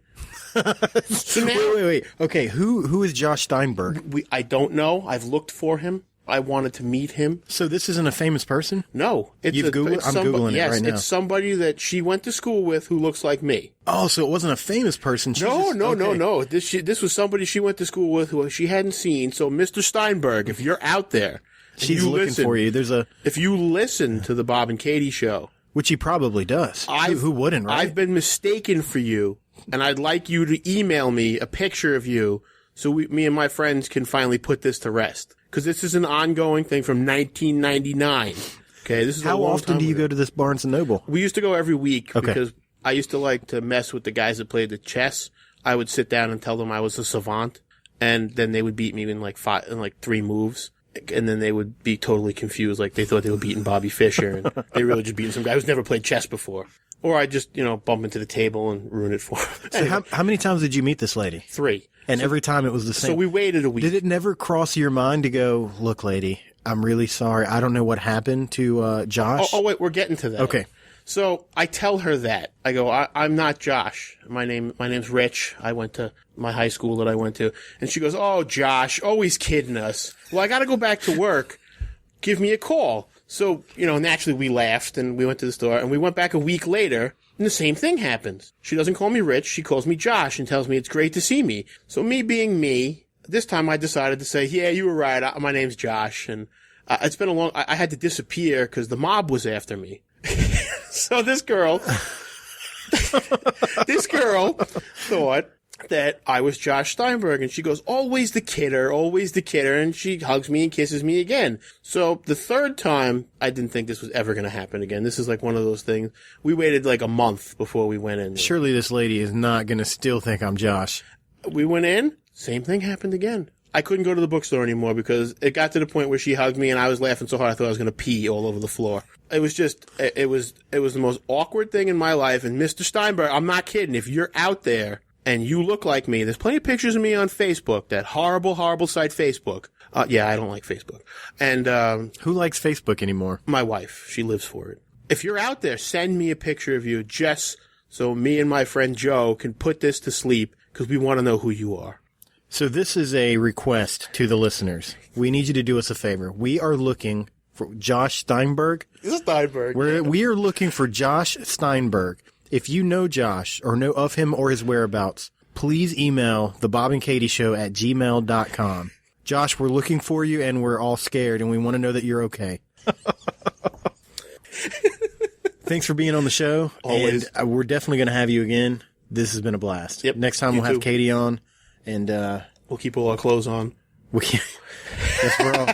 Speaker 4: So now,
Speaker 2: Wait. Okay, who is Josh Steinberg?
Speaker 4: I don't know. I've looked for him. I wanted to meet him.
Speaker 2: So this isn't a famous person?
Speaker 4: No.
Speaker 2: You've Googled it? I'm Googling it right now.
Speaker 4: Yes, it's somebody that she went to school with who looks like me.
Speaker 2: Oh, so it wasn't a famous person.
Speaker 4: No. This was somebody she went to school with who she hadn't seen. So, Mr. Steinberg, if you're out there,
Speaker 2: she's looking for you.
Speaker 4: If you listen to the Bob and Katie show,
Speaker 2: which he probably does. Who wouldn't, right?
Speaker 4: I've been mistaken for you, and I'd like you to email me a picture of you so me and my friends can finally put this to rest. Because this is an ongoing thing from 1999. Okay, this is
Speaker 2: how often do you go to this Barnes & Noble?
Speaker 4: We used to go every week because I used to like to mess with the guys that played the chess. I would sit down and tell them I was a savant, and then they would beat me in like 3 moves. And then they would be totally confused, like they thought they were beating Bobby Fischer, and they really just beating some guy who's never played chess before. Or I just, bump into the table and ruin it for him.
Speaker 2: So how many times did you meet this lady?
Speaker 4: 3.
Speaker 2: And every time it was the same.
Speaker 4: So we waited a week.
Speaker 2: Did it never cross your mind to go, look, lady, I'm really sorry. I don't know what happened to Josh.
Speaker 4: Oh, wait, we're getting to that.
Speaker 2: Okay.
Speaker 4: So I tell her that. I go, I'm not Josh. My name's Rich. I went to my high school that I went to. And she goes, oh, Josh, always kidding us. Well, I got to go back to work. Give me a call. So, naturally we laughed and we went to the store and we went back a week later and the same thing happens. She doesn't call me Rich. She calls me Josh and tells me it's great to see me. So me being me, this time I decided to say, yeah, you were right. My name's Josh. And it's been I had to disappear because the mob was after me. So this girl thought that I was Josh Steinberg, and she goes, always the kidder, and she hugs me and kisses me again. So the third time, I didn't think this was ever going to happen again. This is like one of those things. We waited like a month before we went in.
Speaker 2: Surely this lady is not going to still think I'm Josh.
Speaker 4: We went in, same thing happened again. I couldn't go to the bookstore anymore because it got to the point where she hugged me and I was laughing so hard I thought I was going to pee all over the floor. It was just, it was the most awkward thing in my life. And Mr. Steinberg, I'm not kidding. If you're out there and you look like me, there's plenty of pictures of me on Facebook, that horrible, horrible site Facebook. Yeah, I don't like Facebook. And,
Speaker 2: who likes Facebook anymore?
Speaker 4: My wife. She lives for it. If you're out there, send me a picture of you just so me and my friend Joe can put this to sleep because we want to know who you are.
Speaker 2: So this is a request to the listeners. We need you to do us a favor. We are looking for Josh Steinberg. We are looking for Josh Steinberg. If you know Josh or know of him or his whereabouts, please email thebobbandkatieshow@gmail.com. Josh, we're looking for you and we're all scared and we want to know that you're okay. Thanks for being on the show.
Speaker 4: Always.
Speaker 2: And we're definitely going to have you again. This has been a blast.
Speaker 4: Yep.
Speaker 2: Next time we'll have Katie on. And
Speaker 4: we'll keep all our clothes on.
Speaker 2: Yes, we're all.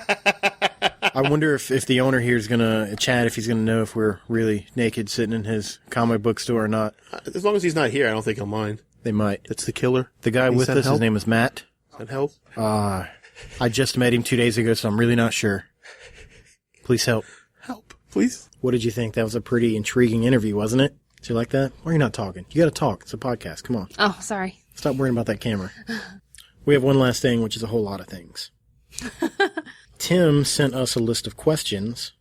Speaker 2: I wonder if the owner here is going to chat, if he's going to know if we're really naked sitting in his comic book store or not.
Speaker 4: As long as he's not here, I don't think he'll mind.
Speaker 2: They might.
Speaker 4: That's the killer.
Speaker 2: The guy with us, his name is Matt.
Speaker 4: Does that help?
Speaker 2: I just met him 2 days ago, so I'm really not sure. Please help.
Speaker 4: Help, please.
Speaker 2: What did you think? That was a pretty intriguing interview, wasn't it? Did you like that? Why are you not talking? You got to talk. It's a podcast. Come on.
Speaker 1: Oh, sorry.
Speaker 2: Stop worrying about that camera. We have one last thing, which is a whole lot of things. Tim sent us a list of questions.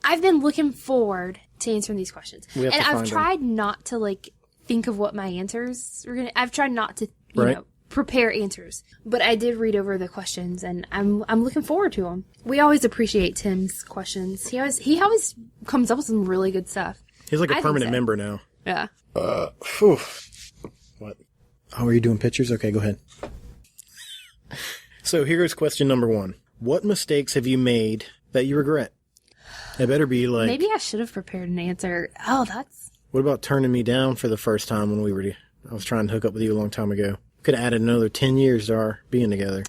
Speaker 1: I've been looking forward to answering these questions.
Speaker 2: And
Speaker 1: I've tried not to, think of what my answers were going to... I've tried not to, you know, prepare answers. But I did read over the questions, and I'm looking forward to them. We always appreciate Tim's questions. He always comes up with some really good stuff.
Speaker 2: He's like a permanent member now.
Speaker 1: Yeah.
Speaker 2: Whew. What? Oh, are you doing pictures? Okay, go ahead. So here's question number 1. What mistakes have you made that you regret? It better be like...
Speaker 1: Maybe I should have prepared an answer. Oh, that's...
Speaker 2: What about turning me down for the first time when I was trying to hook up with you a long time ago? Could have added another 10 years to our being together.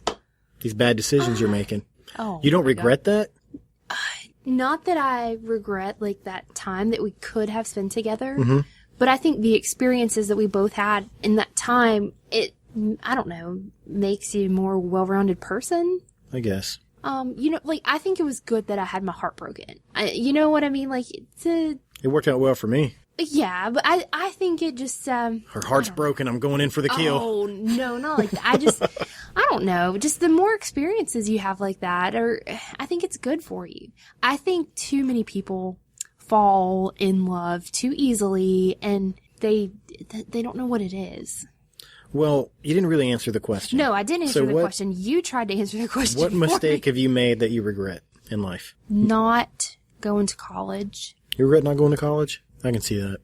Speaker 2: These bad decisions you're making.
Speaker 1: Oh.
Speaker 2: You don't regret that?
Speaker 1: Not that I regret, that time that we could have spent together. Mm-hmm. But I think the experiences that we both had in that time, I don't know, makes you a more well-rounded person.
Speaker 2: I guess.
Speaker 1: I think it was good that I had my heart broken. You know what I mean? It
Speaker 2: worked out well for me.
Speaker 1: Yeah, but I think it just...
Speaker 2: Her heart's broken. I'm going in for the kill.
Speaker 1: Oh, no, not like that. I don't know. Just the more experiences you have like that, I think it's good for you. I think too many people fall in love too easily, and they don't know what it is.
Speaker 2: Well, you didn't really answer the question.
Speaker 1: No, I didn't answer the question. You tried to answer the question.
Speaker 2: What mistake have you made that you regret in life?
Speaker 1: Not going to college.
Speaker 2: You regret not going to college? I can see that.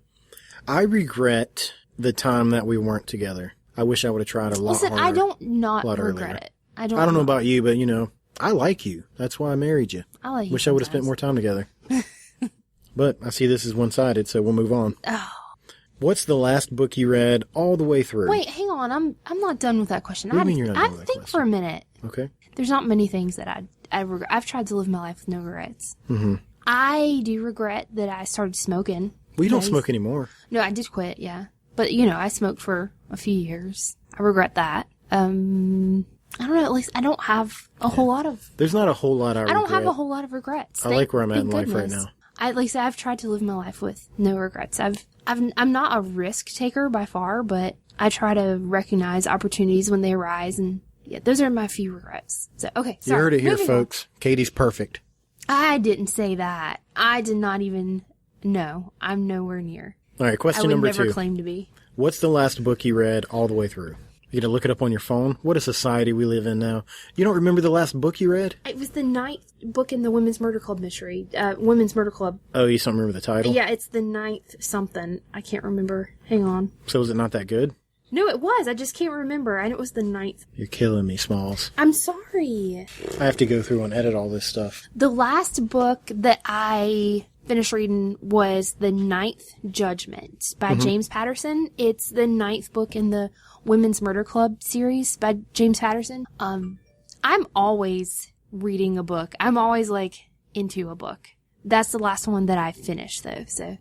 Speaker 2: I regret the time that we weren't together. I wish I would have tried a lot harder.
Speaker 1: I don't not regret it. I don't
Speaker 2: know about you, but I like you. That's why I married you.
Speaker 1: I like you.
Speaker 2: Wish I would have spent more time together. But I see this is one-sided, so we'll move on.
Speaker 1: Oh.
Speaker 2: What's the last book you read all the way through?
Speaker 1: Wait, hang on. I'm not done with that question.
Speaker 2: What do you mean you're not done with that
Speaker 1: question? I think for a minute.
Speaker 2: Okay.
Speaker 1: There's not many things that I regret. I've tried to live my life with no regrets.
Speaker 2: Mm-hmm.
Speaker 1: I do regret that I started smoking.
Speaker 2: Well, you don't smoke anymore.
Speaker 1: No, I did quit, yeah. But, I smoked for a few years. I regret that. I don't know, at least I don't have a whole lot of...
Speaker 2: There's not a whole lot I regret.
Speaker 1: I don't have a whole lot of regrets.
Speaker 2: I like where I'm at in life right now.
Speaker 1: Like I said, I've tried to live my life with no regrets. I'm not a risk taker by far, but I try to recognize opportunities when they arise, and yeah, those are my few regrets. So, okay, sorry.
Speaker 2: You heard it here, folks. Katie's perfect.
Speaker 1: I didn't say that. I did not even... No, I'm nowhere near.
Speaker 2: All right, question number 2.
Speaker 1: I would never claim to be.
Speaker 2: What's the last book you read all the way through? You gonna look it up on your phone? What a society we live in now. You don't remember the last book you read?
Speaker 1: It was the 9th book in the Women's Murder Club mystery. Women's Murder Club.
Speaker 2: Oh, you don't remember the title?
Speaker 1: Yeah, it's the 9th something. I can't remember. Hang on.
Speaker 2: So is it not that good?
Speaker 1: No, it was. I just can't remember. And it was the 9th.
Speaker 2: You're killing me, Smalls.
Speaker 1: I'm sorry.
Speaker 2: I have to go through and edit all this stuff.
Speaker 1: The last book that I finished reading was The Ninth Judgment by James Patterson. It's the 9th book in the Women's Murder Club series by James Patterson. I'm always reading a book. I'm always, like, into a book. That's the last one that I finished, though, so.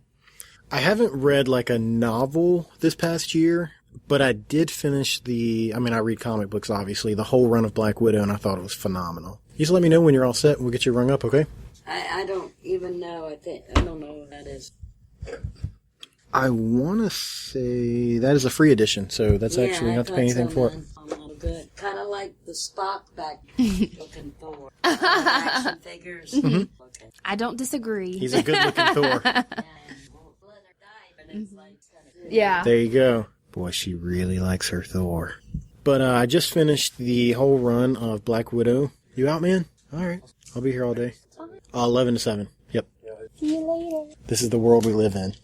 Speaker 2: I haven't read, like, a novel this past year, but I did finish I read comic books, obviously, the whole run of Black Widow, and I thought it was phenomenal. You just let me know when you're all set, and we'll get you rung up, okay?
Speaker 5: I don't even know. I don't know what that is.
Speaker 2: I want to say that is a free edition, so that's actually not to pay anything for it.
Speaker 5: Good. Kind of like the Spock back looking Thor. Action figures. Mm-hmm. Okay.
Speaker 1: I don't disagree.
Speaker 2: He's a good-looking Thor.
Speaker 1: Yeah.
Speaker 2: There you go. Boy, she really likes her Thor. But I just finished the whole run of Black Widow. You out, man? All right. I'll be here all day. 11 to 7. Yep.
Speaker 1: See you later.
Speaker 2: This is the world we live in.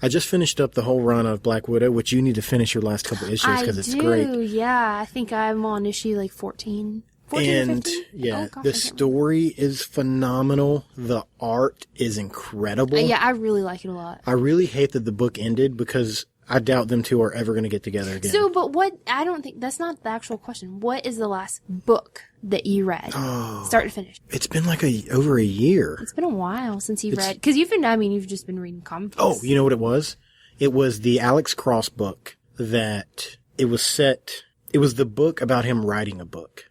Speaker 2: I just finished up the whole run of Black Widow, which you need to finish your last couple issues because it's great.
Speaker 1: Yeah. I think I'm on issue like 14. 14 or
Speaker 2: And
Speaker 1: 15?
Speaker 2: yeah,
Speaker 1: Oh, gosh,
Speaker 2: the story is phenomenal. The art is incredible.
Speaker 1: Yeah, I really like it a lot.
Speaker 2: I really hate that the book ended because I doubt them two are ever going to get together again.
Speaker 1: So, but I don't think, that's not the actual question. What is the last book that you read? Start to finish.
Speaker 2: It's been like over a year.
Speaker 1: It's been a while since you've read, because you've just been reading comics.
Speaker 2: Oh, you know what it was? It was the Alex Cross book that it was the book about him writing a book.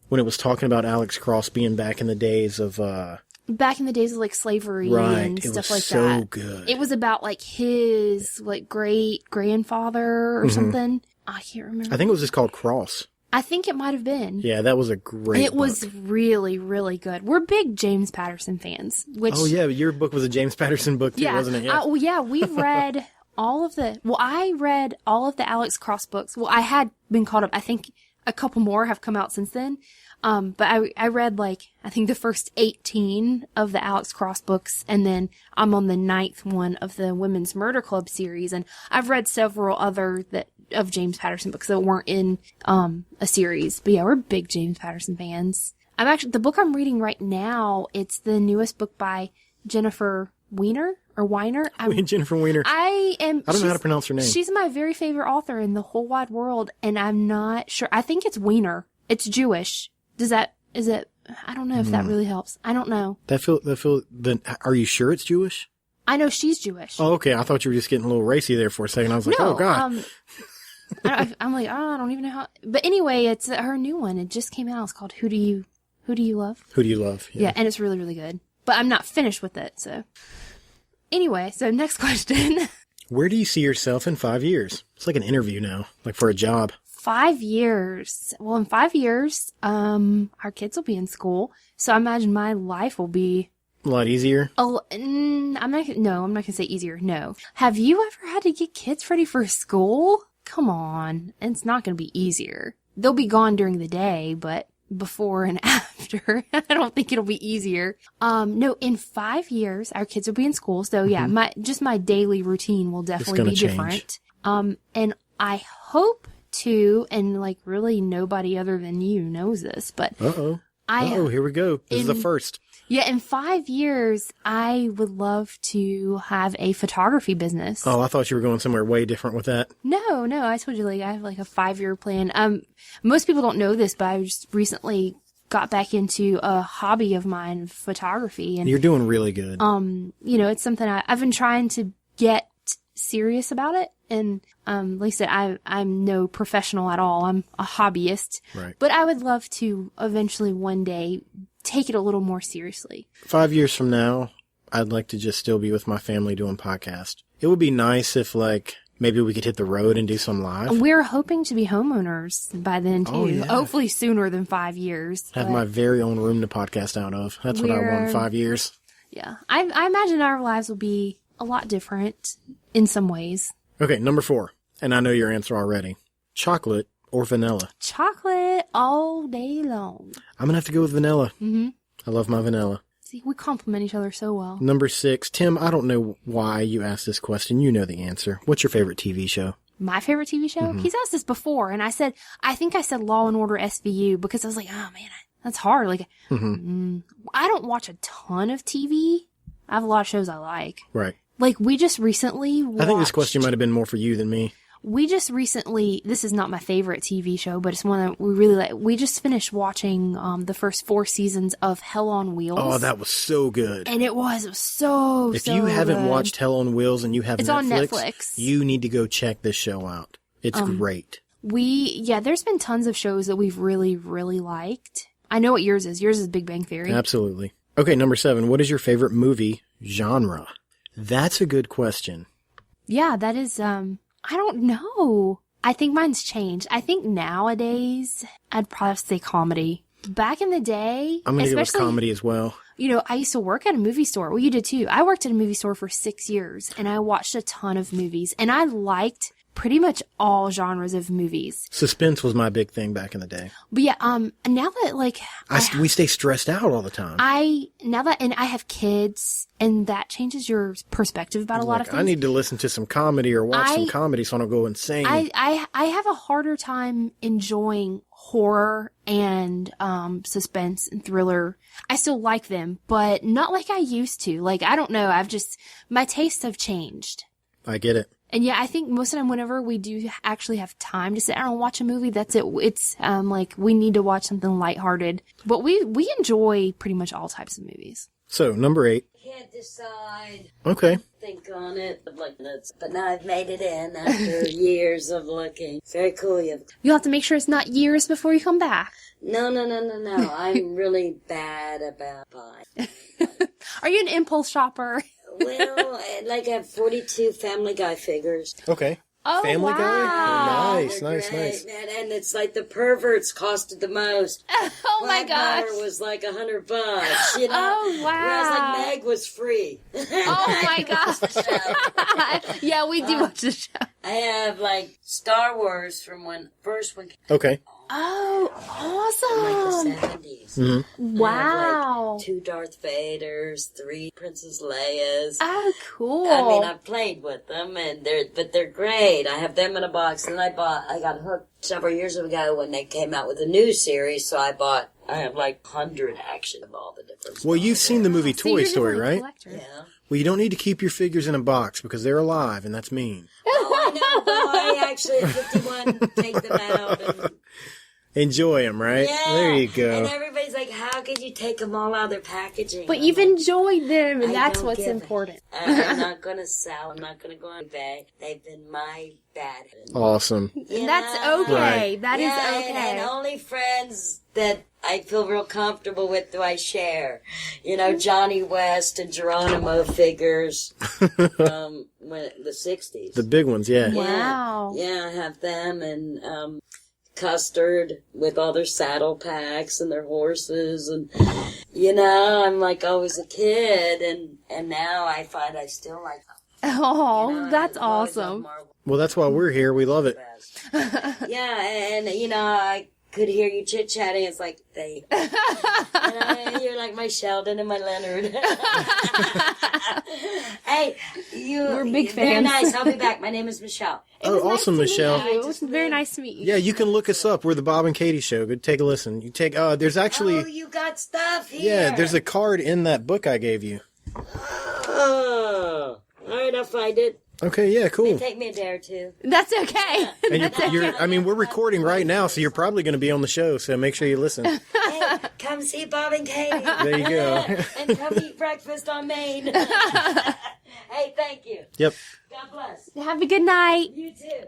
Speaker 2: When it was talking about Alex Cross being back in the days of,
Speaker 1: back in the days of like slavery and stuff like that.
Speaker 2: It was so good.
Speaker 1: It was about like his like great grandfather or something. I can't remember.
Speaker 2: I think it was just called Cross.
Speaker 1: I think it might have been.
Speaker 2: Yeah, that was a great
Speaker 1: It
Speaker 2: book.
Speaker 1: was really, really good. We're big James Patterson fans. Which,
Speaker 2: oh yeah, your book was a James Patterson book too, wasn't it? Yeah.
Speaker 1: Well, yeah, we've read I read all of the Alex Cross books. Well, I had been caught up. I think a couple more have come out since then. But I read I think the first 18 of the Alex Cross books, and then I'm on the 9th one of the Women's Murder Club series, and I've read several other of James Patterson books that weren't in, a series. But yeah, we're big James Patterson fans. The book I'm reading right now, it's the newest book by Jennifer Weiner.
Speaker 2: Jennifer Weiner.
Speaker 1: I don't
Speaker 2: know how to pronounce her name.
Speaker 1: She's my very favorite author in the whole wide world, and I'm not sure. I think it's Weiner. It's Jewish. Is it? I don't know if that really helps. I don't know.
Speaker 2: Are you sure it's Jewish?
Speaker 1: I know she's Jewish.
Speaker 2: Oh, okay. I thought you were just getting a little racy there for a second. I was like,
Speaker 1: no,
Speaker 2: oh God.
Speaker 1: I'm like, I don't even know how. But anyway, it's her new one. It just came out. It's called Who Do You Love?
Speaker 2: Who Do You Love?
Speaker 1: Yeah, and it's really, really good. But I'm not finished with it, so. Anyway, so next question.
Speaker 2: Where do you see yourself in 5 years? It's like an interview now, like for a job.
Speaker 1: 5 years. Well, in 5 years, our kids will be in school, so I imagine my life will be
Speaker 2: a lot easier.
Speaker 1: I'm not gonna say easier. No. Have you ever had to get kids ready for school? Come on, it's not gonna be easier. They'll be gone during the day, but before and after, I don't think it'll be easier. No, in 5 years, our kids will be in school, so yeah, my daily routine will definitely be different. And I hope to, and like really nobody other than you knows this, but
Speaker 2: here we go. This is the first.
Speaker 1: Yeah, in 5 years, I would love to have a photography business.
Speaker 2: Oh, I thought you were going somewhere way different with that.
Speaker 1: No, I told you, I have a 5-year plan. Most people don't know this, but I just recently got back into a hobby of mine, photography. And
Speaker 2: you're doing really good.
Speaker 1: It's something I've been trying to get serious about it. And, like I said, I'm no professional at all. I'm a hobbyist.
Speaker 2: Right.
Speaker 1: But I would love to eventually one day take it a little more seriously.
Speaker 2: 5 years from now, I'd like to just still be with my family doing podcast. It would be nice if maybe we could hit the road and do some live.
Speaker 1: We're hoping to be homeowners by then too.
Speaker 2: Oh, yeah.
Speaker 1: Hopefully sooner than 5 years.
Speaker 2: Have my very own room to podcast out of. That's what I want in 5 years.
Speaker 1: Yeah. I imagine our lives will be a lot different in some ways.
Speaker 2: Okay, number 4. And I know your answer already. Chocolate or vanilla?
Speaker 1: Chocolate all day long.
Speaker 2: I'm going to have to go with vanilla. Mm-hmm. I love my vanilla.
Speaker 1: See, we complement each other so well.
Speaker 2: Number 6. Tim, I don't know why you asked this question. You know the answer. What's your favorite TV show?
Speaker 1: my favorite TV show? He's asked this before, and I think I said Law and Order SVU because I was like, oh man, that's hard. Like, I don't watch a ton of TV. I have a lot of shows I like.
Speaker 2: Right.
Speaker 1: Like, we just recently watched...
Speaker 2: I think this question might have been more for you than me.
Speaker 1: We just recently... This is not my favorite TV show, but it's one that we really like. We just finished watching the first 4 seasons of Hell on Wheels.
Speaker 2: Oh, that was so good.
Speaker 1: And it was so
Speaker 2: If you haven't
Speaker 1: good.
Speaker 2: watched Hell on Wheels and you have
Speaker 1: It's on Netflix.
Speaker 2: you need to go check this show out. It's great.
Speaker 1: There's been tons of shows that we've really, really liked. I know what yours is. Yours is Big Bang Theory.
Speaker 2: Absolutely. Okay, number 7. What is your favorite movie genre? That's a good question.
Speaker 1: Yeah, that is, I don't know. I think mine's changed. I think nowadays, I'd probably say comedy. Back in the day,
Speaker 2: I'm going to go with
Speaker 1: especially,
Speaker 2: comedy as well.
Speaker 1: You know, I used to work at a movie store. Well, you did too. I worked at a movie store for 6 years, and I watched a ton of movies, and I liked pretty much all genres of movies.
Speaker 2: Suspense was my big thing back in the day.
Speaker 1: But yeah, now that like
Speaker 2: We stay stressed out all the time.
Speaker 1: and I have kids, and that changes your perspective about a lot of things.
Speaker 2: I need to listen to some comedy or watch some comedy so I don't go insane.
Speaker 1: I have a harder time enjoying horror and suspense and thriller. I still like them, but not like I used to. Like, I don't know. My tastes have changed.
Speaker 2: I get it.
Speaker 1: And yeah, I think most of the time whenever we do actually have time to sit down and watch a movie, that's it. It's like we need to watch something lighthearted. But we enjoy pretty much all types of movies.
Speaker 2: So, number 8.
Speaker 5: Can't decide.
Speaker 2: Okay.
Speaker 5: Think on it, but now I've made it in after years of looking. Very cool.
Speaker 1: You'll have to make sure it's not years before you come back.
Speaker 5: No. I'm really bad about buying.
Speaker 1: Are you an impulse shopper?
Speaker 5: Well, like I have 42 Family Guy figures.
Speaker 2: Okay.
Speaker 1: Oh,
Speaker 2: Family
Speaker 1: wow.
Speaker 2: Guy?
Speaker 5: They're
Speaker 2: Nice.
Speaker 5: great, man, and it's like the perverts costed the most.
Speaker 1: Oh my gosh.
Speaker 5: Black was like $100, you know?
Speaker 1: Oh, wow.
Speaker 5: Whereas like Meg was free.
Speaker 1: Oh my gosh. Yeah, we do watch the show.
Speaker 5: I have like Star Wars from when
Speaker 2: Okay.
Speaker 1: Oh, awesome.
Speaker 5: like the 70s.
Speaker 2: Mm-hmm.
Speaker 5: I have,
Speaker 1: Wow.
Speaker 5: like, 2 Darth Vaders, 3 Princess Leias.
Speaker 1: Oh, cool.
Speaker 5: I mean, I've played with them, and they're great. I have them in a box, and I got hooked several years ago when they came out with a new series, so I have like 100 action of all the different
Speaker 2: Well, you've seen the movie
Speaker 1: So
Speaker 2: Toy
Speaker 1: you're
Speaker 2: Story,
Speaker 1: definitely a
Speaker 2: right?
Speaker 1: collector.
Speaker 5: Yeah.
Speaker 2: Well, you don't need to keep your figures in a box because they're alive, and that's mean.
Speaker 5: Oh, I know, but I actually at 51 take them out. And,
Speaker 2: Enjoy them, right?
Speaker 5: yeah.
Speaker 2: There you
Speaker 5: And
Speaker 2: go.
Speaker 5: everybody's like, how could you take them all out of their packaging?
Speaker 1: But
Speaker 5: I'm
Speaker 1: you've
Speaker 5: like,
Speaker 1: enjoyed them, and
Speaker 5: I
Speaker 1: that's
Speaker 5: don't
Speaker 1: what's
Speaker 5: give a-
Speaker 1: important.
Speaker 5: I'm not going to sell. I'm not going to go on eBay. They've been my bad.
Speaker 2: Awesome.
Speaker 1: And that's okay.
Speaker 2: Right.
Speaker 1: That is
Speaker 5: Yeah,
Speaker 1: okay.
Speaker 5: and only friends that I feel real comfortable with do I share. You know, Johnny West and Geronimo figures from the 60s.
Speaker 2: The big ones, yeah.
Speaker 1: Wow.
Speaker 5: Yeah, I have them, and Custard with all their saddle packs and their horses, and you know, I'm like always a kid, and now I find I still like them.
Speaker 1: Oh,
Speaker 5: You know,
Speaker 1: that's
Speaker 5: I've always loved
Speaker 1: awesome.
Speaker 5: Marvel
Speaker 2: Well, that's why we're here. We love it.
Speaker 5: best. Yeah, and you know, I could hear you chit chatting. It's like you're like my Sheldon and my Leonard. Hey,
Speaker 1: We're big
Speaker 5: Very
Speaker 1: fans.
Speaker 5: nice. I'll be back. My name is Michelle.
Speaker 1: It was
Speaker 2: Oh,
Speaker 1: nice
Speaker 2: awesome,
Speaker 1: to meet
Speaker 2: Michelle.
Speaker 1: you. It was very nice to meet you.
Speaker 2: Yeah, you can look us up. We're the Bob and Katie Show. Go take a listen. You take. There's actually.
Speaker 5: Oh, you got stuff here.
Speaker 2: Yeah, there's a card in that book I gave you.
Speaker 5: Oh, all right. I'll find it.
Speaker 2: Okay, yeah, cool.
Speaker 5: It'll take me a day or two.
Speaker 1: That's okay.
Speaker 2: And we're recording right now, so you're probably going to be on the show. So make sure you listen.
Speaker 5: Hey, come see Bob and Katie.
Speaker 2: There you go.
Speaker 5: And come eat breakfast on Maine. Hey, thank you.
Speaker 2: Yep.
Speaker 5: God bless.
Speaker 1: Have a good night.
Speaker 5: You too.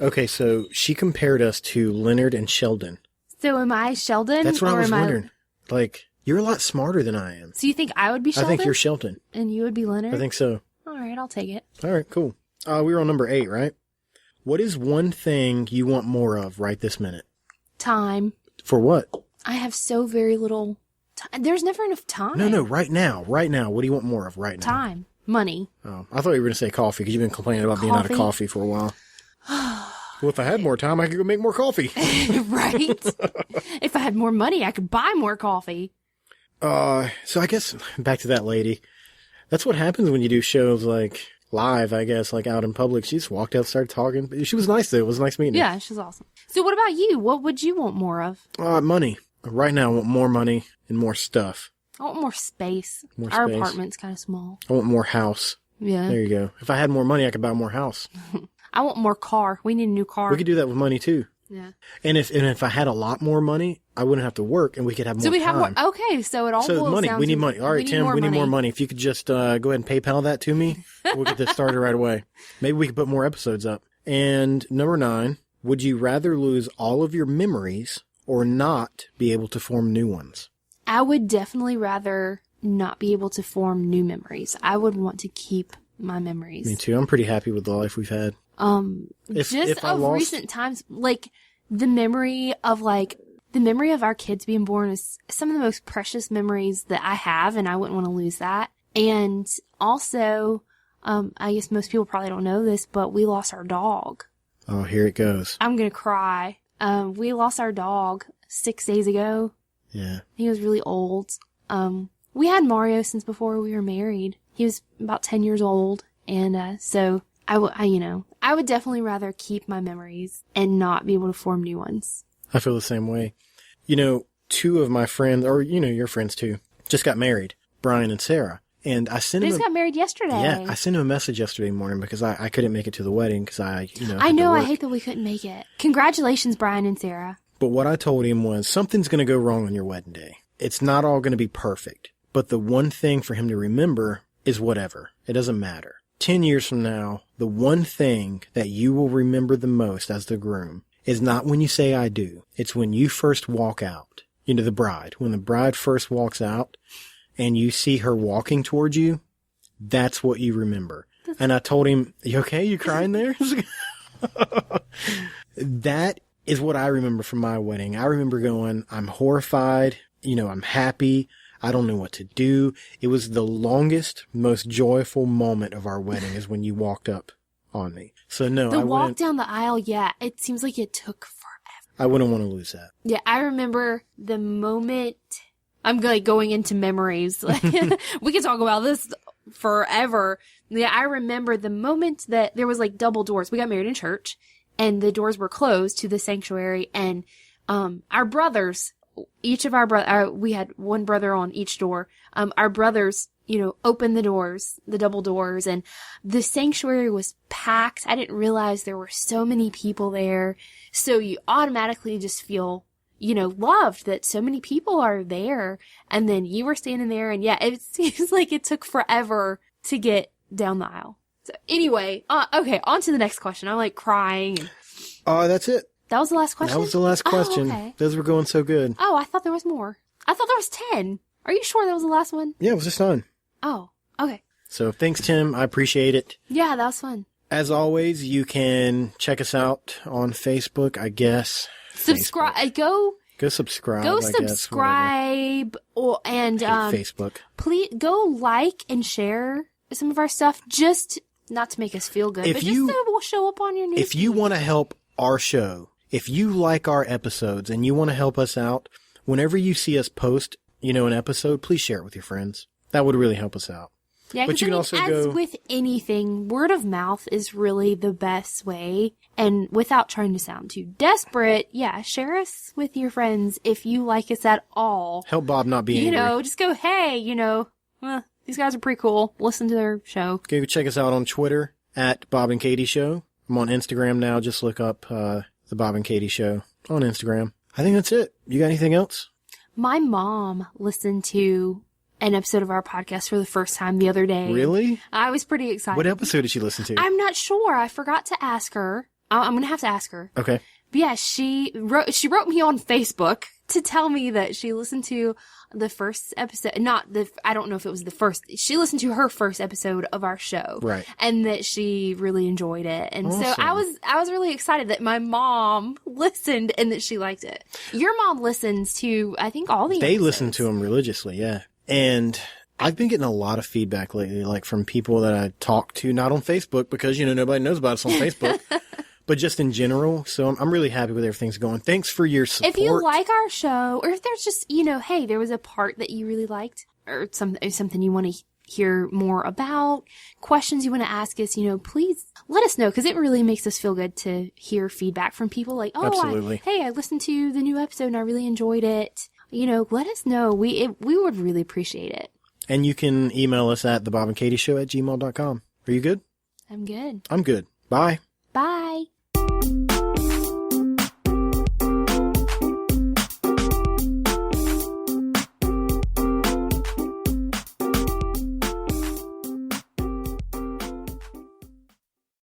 Speaker 2: Okay, so she compared us to Leonard and Sheldon.
Speaker 1: So am I Sheldon?
Speaker 2: That's what I
Speaker 1: or
Speaker 2: was
Speaker 1: am
Speaker 2: wondering. Like, you're a lot smarter than I am.
Speaker 1: So you think I would be
Speaker 2: I
Speaker 1: Sheldon?
Speaker 2: think you're Sheldon.
Speaker 1: And you would be Leonard?
Speaker 2: I think so.
Speaker 1: All right, I'll take it.
Speaker 2: All right, cool. We were on number 8, right? What is one thing you want more of right this minute?
Speaker 1: Time.
Speaker 2: For what?
Speaker 1: I have so very little time. There's never enough time.
Speaker 2: No, right now. Right now. What do you want more of right now?
Speaker 1: Time. Money.
Speaker 2: Oh, I thought you were going to say coffee because you've been complaining about being out of
Speaker 1: Coffee?
Speaker 2: coffee for a while. Well, if I had more time, I could go make more coffee.
Speaker 1: Right? If I had more money, I could buy more coffee.
Speaker 2: So I guess back to that lady. That's what happens when you do shows like live, I guess, like out in public. She just walked out, started talking. She was nice, though. It was nice meeting her.
Speaker 1: Yeah, she's awesome. So what about you? What would you want more of?
Speaker 2: Money. Right now, I want more money and more stuff.
Speaker 1: I want more space.
Speaker 2: More
Speaker 1: Our
Speaker 2: space.
Speaker 1: apartment's kind of small.
Speaker 2: I want more house.
Speaker 1: Yeah.
Speaker 2: There you go. If I had more money, I could buy more house.
Speaker 1: I want more car. We need a new car.
Speaker 2: We could do that with money, too.
Speaker 1: Yeah.
Speaker 2: And if I had a lot more money, I wouldn't have to work, and we could have more
Speaker 1: So we
Speaker 2: time.
Speaker 1: have more. Okay, so it all
Speaker 2: So
Speaker 1: boils
Speaker 2: money,
Speaker 1: down
Speaker 2: we
Speaker 1: to
Speaker 2: need money. All right, Tim, we need more money. If you could just go ahead and PayPal that to me, we'll get this started right away. Maybe we could put more episodes up. And number 9, would you rather lose all of your memories or not be able to form new ones?
Speaker 1: I would definitely rather not be able to form new memories. I would want to keep my memories.
Speaker 2: Me too. I'm pretty happy with the life we've had. If I
Speaker 1: Of
Speaker 2: lost-
Speaker 1: recent times, like the memory of our kids being born is some of the most precious memories that I have, and I wouldn't want to lose that. And also, I guess most people probably don't know this, but we lost our dog.
Speaker 2: Oh, here it goes.
Speaker 1: I'm gonna cry. We lost our dog 6 days ago.
Speaker 2: Yeah.
Speaker 1: He was really old. We had Mario since before we were married. He was about 10 years old, and so I would definitely rather keep my memories and not be able to form new ones.
Speaker 2: I feel the same way. 2 of my friends, or your friends too, just got married, Brian and Sarah. And I sent
Speaker 1: They
Speaker 2: him
Speaker 1: just got married yesterday.
Speaker 2: Yeah, I sent him a message yesterday morning because I couldn't make it to the wedding because I
Speaker 1: I know, I
Speaker 2: work.
Speaker 1: hate that we couldn't make it. Congratulations, Brian and Sarah.
Speaker 2: But what I told him was something's going to go wrong on your wedding day. It's not all going to be perfect. But the one thing for him to remember is whatever. It doesn't matter. 10 years from now, the one thing that you will remember the most as the groom is not when you say I do. It's when you first walk out. The bride. When the bride first walks out and you see her walking towards you, that's what you remember. And I told him, you okay? You crying there? That is what I remember from my wedding. I remember going, I'm horrified. I'm happy. I don't know what to do. It was the longest, most joyful moment of our wedding is when you walked up on me. So no,
Speaker 1: The walk down the aisle, yeah, it seems like it took forever.
Speaker 2: I wouldn't want to lose that.
Speaker 1: Yeah, I remember the moment. I'm going into memories. We could talk about this forever. Yeah, I remember the moment that there was double doors. We got married in church, and the doors were closed to the sanctuary, and our brothers, each of our brothers, we had one brother on each door. Our brothers, opened the doors, the double doors, and the sanctuary was packed. I didn't realize there were so many people there. So you automatically just feel, loved that so many people are there. And then you were standing there, and yeah, it seems like it took forever to get down the aisle. So anyway, okay, on to the next question. I'm crying.
Speaker 2: That's it.
Speaker 1: That was the last question?
Speaker 2: That was the last question.
Speaker 1: Oh, okay.
Speaker 2: Those were going so good.
Speaker 1: Oh, I thought there was more. I thought there was 10. Are you sure that was the last one?
Speaker 2: Yeah, it was just fun.
Speaker 1: Oh, okay.
Speaker 2: So thanks, Tim. I appreciate it.
Speaker 1: Yeah, that was fun.
Speaker 2: As always, you can check us out on Facebook, I guess.
Speaker 1: Subscribe.
Speaker 2: Facebook. Go subscribe.
Speaker 1: Go
Speaker 2: I guess,
Speaker 1: subscribe, and
Speaker 2: Facebook.
Speaker 1: please go like and share some of our stuff. Just not to make us feel good, but just so we'll show up on your news.
Speaker 2: If you want to help our show, if you like our episodes and you want to help us out, whenever you see us post, an episode, please share it with your friends. That would really help us out.
Speaker 1: Yeah,
Speaker 2: but you can also
Speaker 1: as
Speaker 2: go
Speaker 1: with anything, word of mouth is really the best way. And without trying to sound too desperate, yeah, share us with your friends if you like us at all.
Speaker 2: Help Bob not be angry.
Speaker 1: Just go, hey, these guys are pretty cool. Listen to their show.
Speaker 2: Go check us out on Twitter at Bob and Katie Show. I'm on Instagram now. Just look up the Bob and Katie Show on Instagram. I think that's it. You got anything else?
Speaker 1: My mom listened to an episode of our podcast for the first time the other day.
Speaker 2: Really?
Speaker 1: I was pretty excited.
Speaker 2: What episode did she listen to?
Speaker 1: I'm not sure. I forgot to ask her. I'm going to have to ask her.
Speaker 2: Okay.
Speaker 1: But yeah, she wrote me on Facebook to tell me that she listened to the first episode, I don't know if it was the first, she listened to her first episode of our show.
Speaker 2: Right.
Speaker 1: And that she really enjoyed it. And
Speaker 2: awesome.
Speaker 1: so I was really excited that my mom listened and that she liked it. Your mom listens to, I think, all the episodes.
Speaker 2: They listen to them religiously, yeah. And I've been getting a lot of feedback lately, from people that I talk to, not on Facebook because, nobody knows about us on Facebook. But just in general, so I'm really happy with everything's going. Thanks for your support.
Speaker 1: If you like our show, or if there's just, hey, there was a part that you really liked, or something you want to hear more about, questions you want to ask us, please let us know, because it really makes us feel good to hear feedback from people like, oh,
Speaker 2: Absolutely.
Speaker 1: I listened to the new episode and I really enjoyed it. Let us know. We would really appreciate it.
Speaker 2: And you can email us at thebobandkatieshow@gmail.com. Are you good?
Speaker 1: I'm good.
Speaker 2: I'm good. Bye.
Speaker 1: Bye.